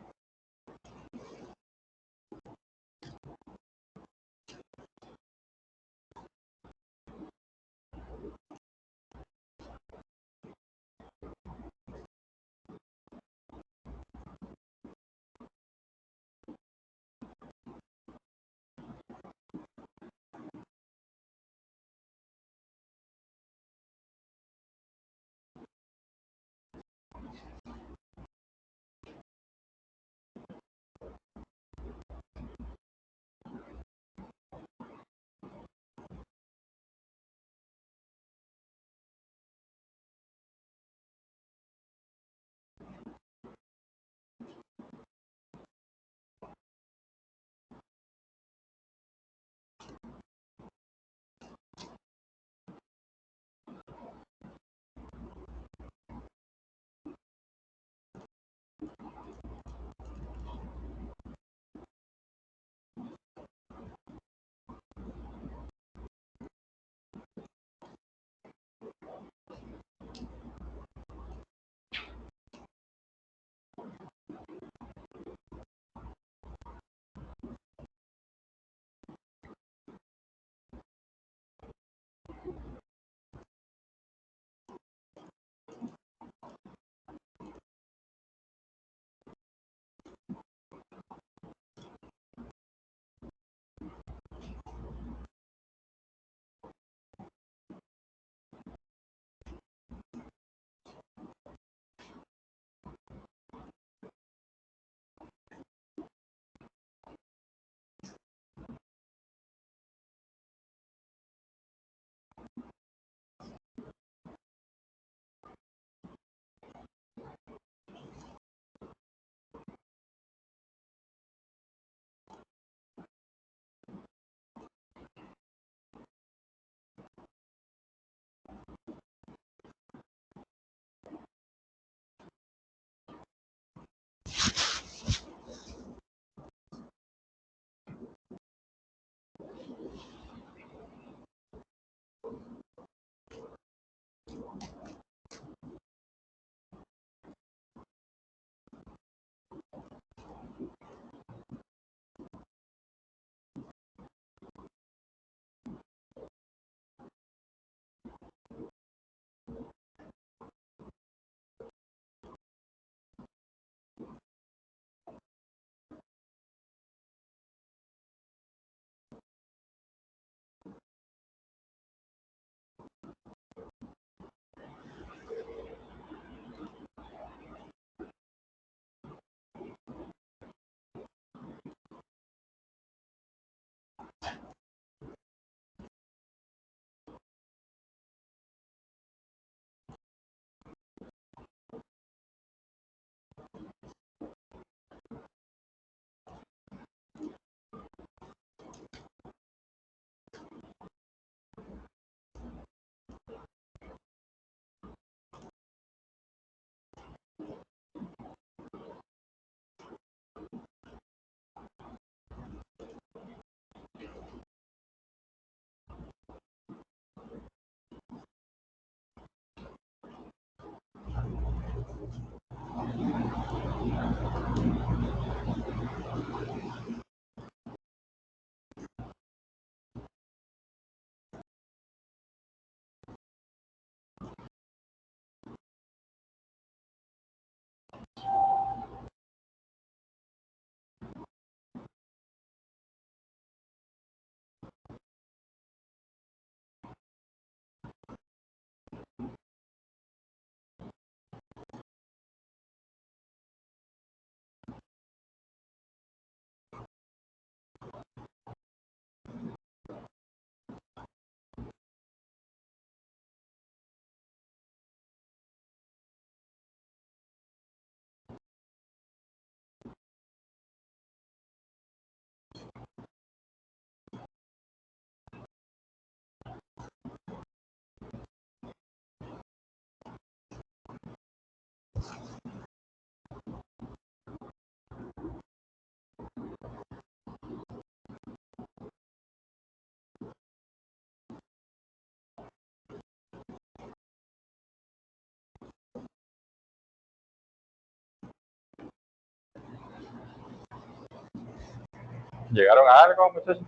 ¿Llegaron a algo, muchachos?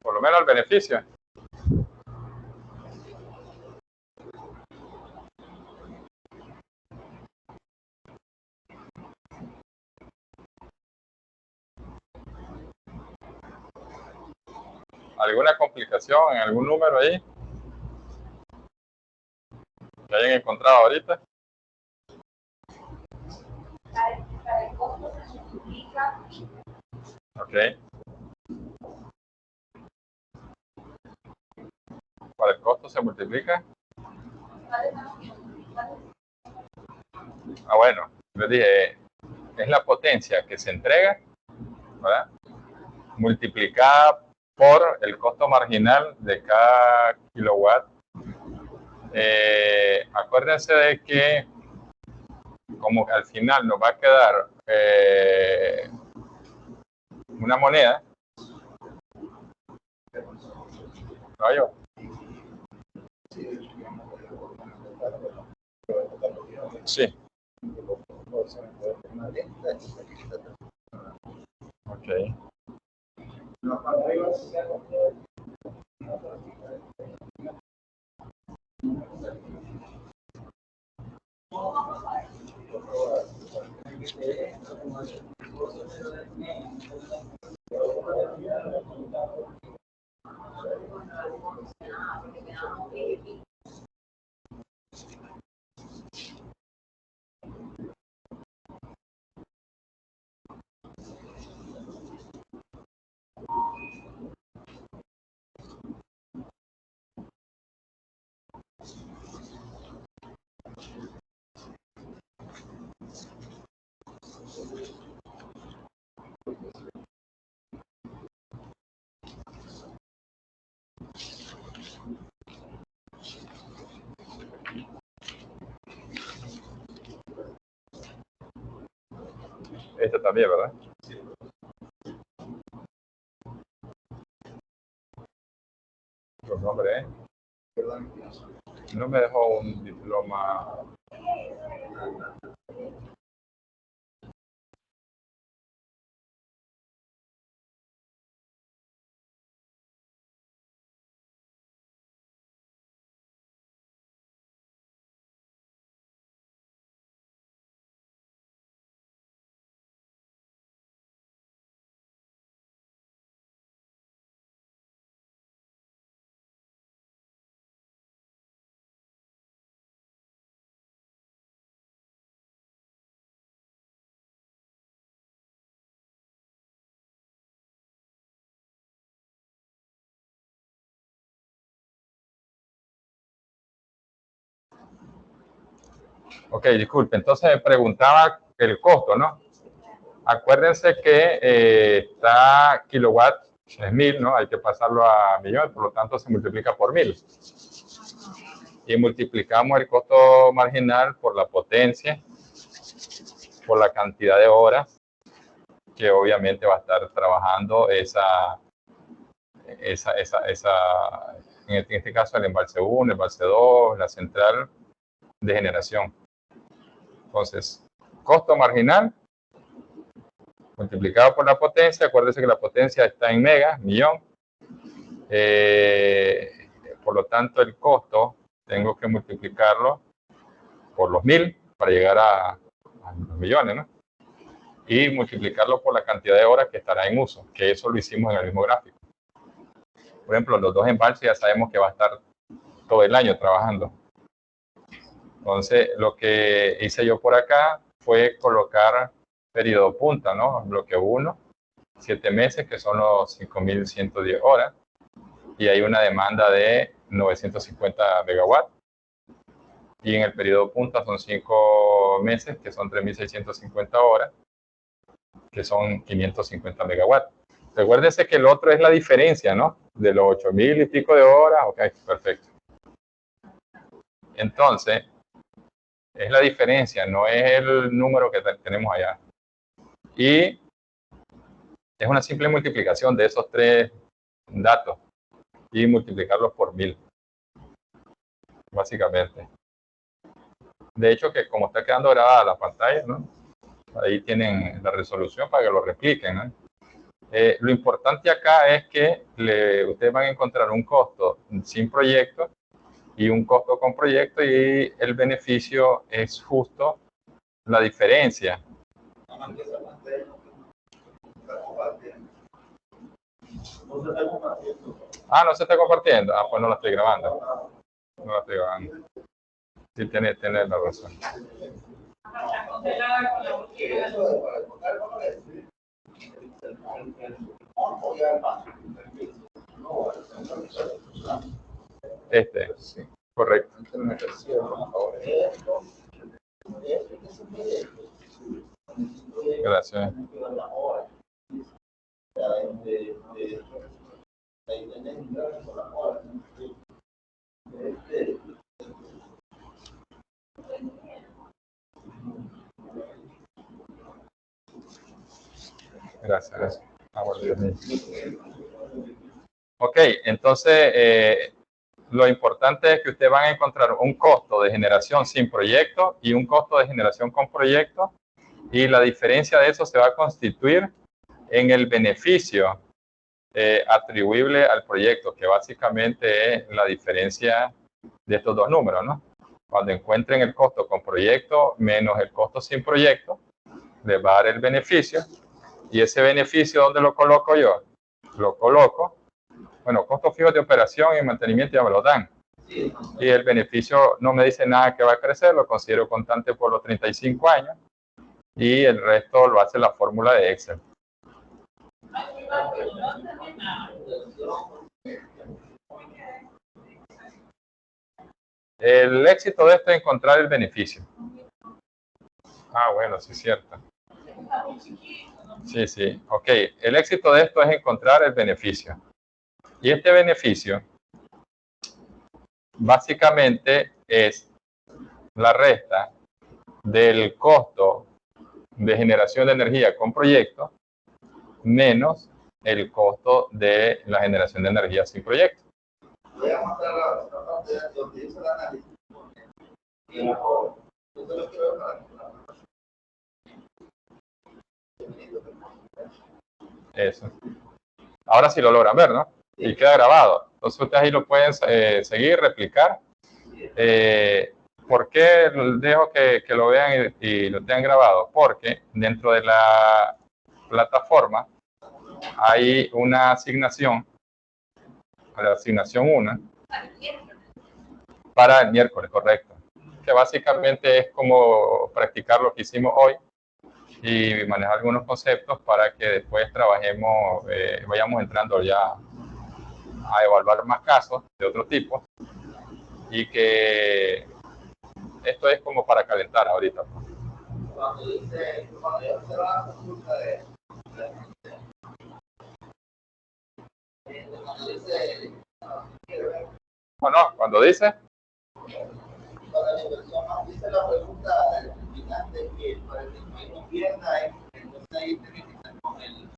Por lo menos al beneficio. ¿Alguna complicación en algún número ahí que hayan encontrado ahorita? Para el costo se multiplica. Ok. Para el costo se multiplica. Ah, bueno, les dije, es la potencia que se entrega, ¿verdad? Multiplicada por el costo marginal de cada kilowatt. Acuérdense de que como al final nos va a quedar una moneda. ¿No yo? Sí. Ok. Esta también, ¿verdad? Los nombres, no me dejó un diploma. Ok, disculpe, entonces me preguntaba el costo, ¿no? Acuérdense que está kilowatt, es 1000, ¿no? Hay que pasarlo a millones, por lo tanto se multiplica por 1000. Y multiplicamos el costo marginal por la potencia, por la cantidad de horas que obviamente va a estar trabajando en este caso el embalse 1, el embalse 2, la central de generación. Entonces, costo marginal multiplicado por la potencia. Acuérdense que la potencia está en megas, millón. Por lo tanto, el costo tengo que multiplicarlo por los 1000 para llegar a los millones, ¿no? Y multiplicarlo por la cantidad de horas que estará en uso, que eso lo hicimos en el mismo gráfico. Por ejemplo, los dos embalses ya sabemos que va a estar todo el año trabajando. Entonces, lo que hice yo por acá fue colocar periodo punta, ¿no? Bloque 1, 7 meses, que son los 5110 horas. Y hay una demanda de 950 megawatts. Y en el periodo punta son 5 meses, que son 3650 horas, que son 550 megawatts. Recuérdense que el otro es la diferencia, ¿no? De los 8000 y pico de horas. Ok, perfecto. Entonces, es la diferencia, no es el número que tenemos allá. Y es una simple multiplicación de esos tres datos y multiplicarlos por 1000, básicamente. De hecho, que como está quedando grabada la pantalla, ¿no? Ahí tienen la resolución para que lo repliquen, ¿no? Lo importante acá es que ustedes van a encontrar un costo sin proyecto y un costo con proyecto, y el beneficio es justo la diferencia. Ah, no se está compartiendo. Ah, pues no la estoy grabando. No la estoy grabando. Sí, tiene la razón. Sí, correcto. Gracias. Gracias. Ah, bueno, Dios mío. Ok, entonces lo importante es que ustedes van a encontrar un costo de generación sin proyecto y un costo de generación con proyecto, y la diferencia de eso se va a constituir en el beneficio atribuible al proyecto, que básicamente es la diferencia de estos dos números, ¿no? Cuando encuentren el costo con proyecto menos el costo sin proyecto, les va a dar el beneficio. Y ese beneficio, ¿dónde lo coloco yo? Lo coloco, bueno, costos fijos de operación y mantenimiento ya me lo dan. Y el beneficio no me dice nada que va a crecer, lo considero constante por los 35 años. Y el resto lo hace la fórmula de Excel. El éxito de esto es encontrar el beneficio. Ah, bueno, sí es cierto. Sí, sí. Ok, el éxito de esto es encontrar el beneficio. Y este beneficio básicamente es la resta del costo de generación de energía con proyecto menos el costo de la generación de energía sin proyecto. Voy a mostrar la parte donde hizo el análisis. Y yo te lo quiero ver. Eso. Ahora sí lo logran ver, ¿no? Y queda grabado. Entonces ustedes ahí lo pueden seguir, replicar. ¿Por qué dejo que lo vean y lo tengan grabado? Porque dentro de la plataforma hay una asignación, la asignación 1, para el miércoles, correcto. Que básicamente es como practicar lo que hicimos hoy y manejar algunos conceptos para que después trabajemos, vayamos entrando ya a evaluar más casos de otro tipo, y que esto es como para calentar ahorita. Cuando yo se va a consulta de Bueno, cuando dice para la inversión, dice la pregunta final de que para que no invierta, entonces ahí tiene que estar con el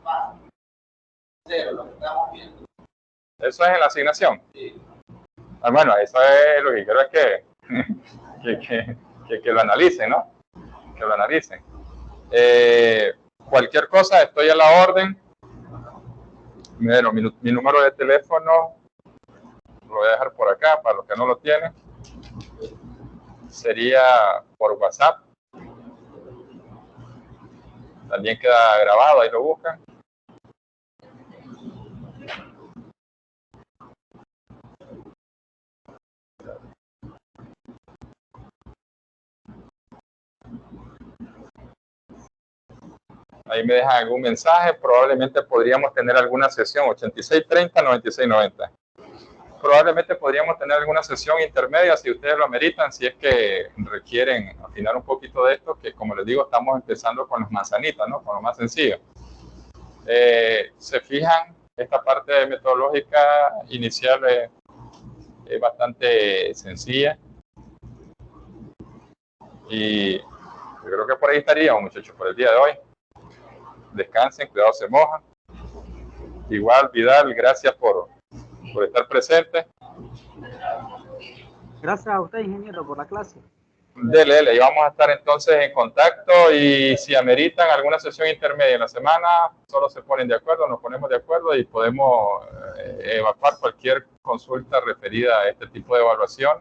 paso cero, lo que estamos viendo. eso es en la asignación. Sí. Ah, bueno, eso es lo que quiero es que lo analicen, ¿no? Que lo analicen. Cualquier cosa, estoy a la orden. Bueno, mi número de teléfono lo voy a dejar por acá para los que no lo tienen. Sería por WhatsApp. También queda grabado, ahí lo buscan. Ahí me dejan algún mensaje. Probablemente podríamos tener alguna sesión 8630, 9690. Probablemente podríamos tener alguna sesión intermedia si ustedes lo ameritan, si es que requieren afinar un poquito de esto, que como les digo, estamos empezando con las manzanitas, ¿no? Con lo más sencillo. Se fijan, esta parte metodológica inicial es bastante sencilla. Y yo creo que por ahí estaríamos, muchachos, por el día de hoy. Descansen, cuidado, se mojan. Igual, Vidal, gracias por estar presente. Gracias a usted, ingeniero, por la clase. Dele, y vamos a estar entonces en contacto y si ameritan alguna sesión intermedia en la semana, solo se ponen de acuerdo, nos ponemos de acuerdo y podemos evacuar cualquier consulta referida a este tipo de evaluación.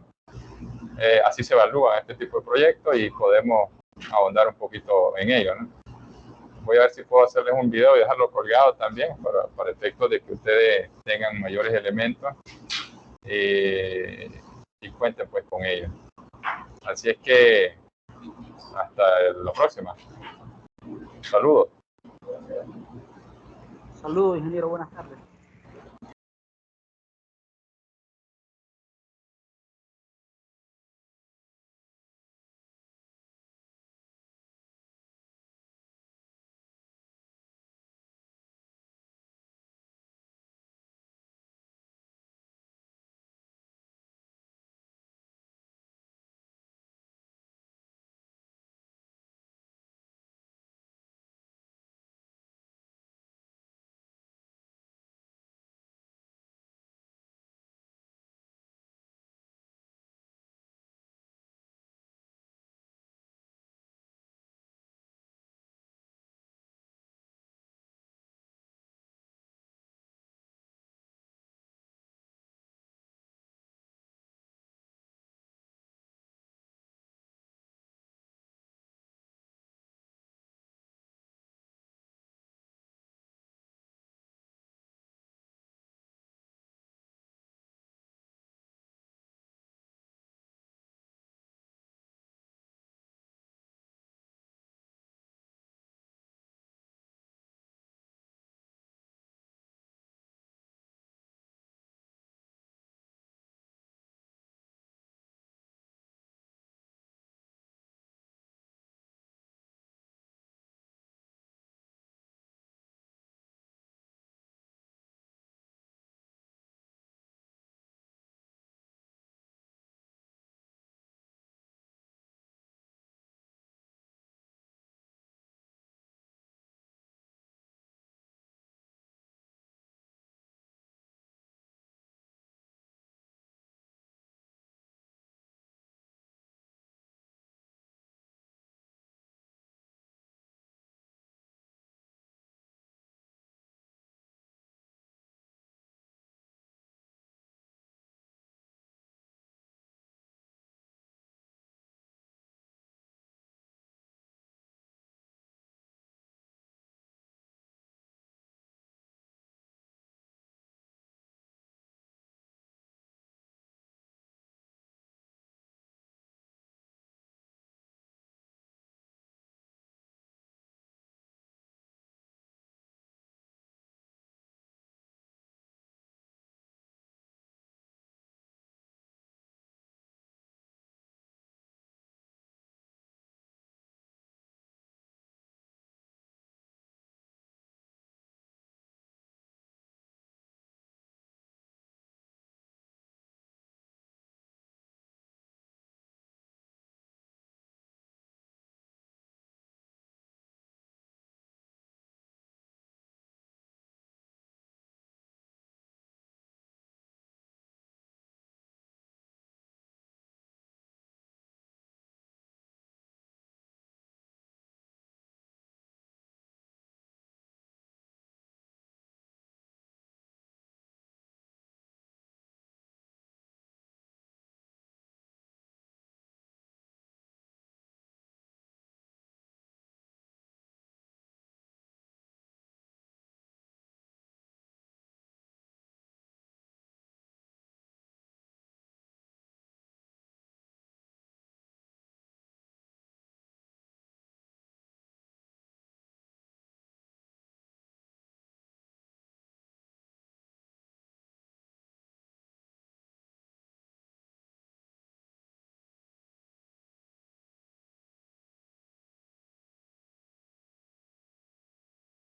Así se evalúa este tipo de proyectos y podemos ahondar un poquito en ello, ¿no? Voy a ver si puedo hacerles un video y dejarlo colgado también para efectos de que ustedes tengan mayores elementos y cuenten pues con ellos. Así es que hasta la próxima. Saludos. Saludos, ingeniero, buenas tardes.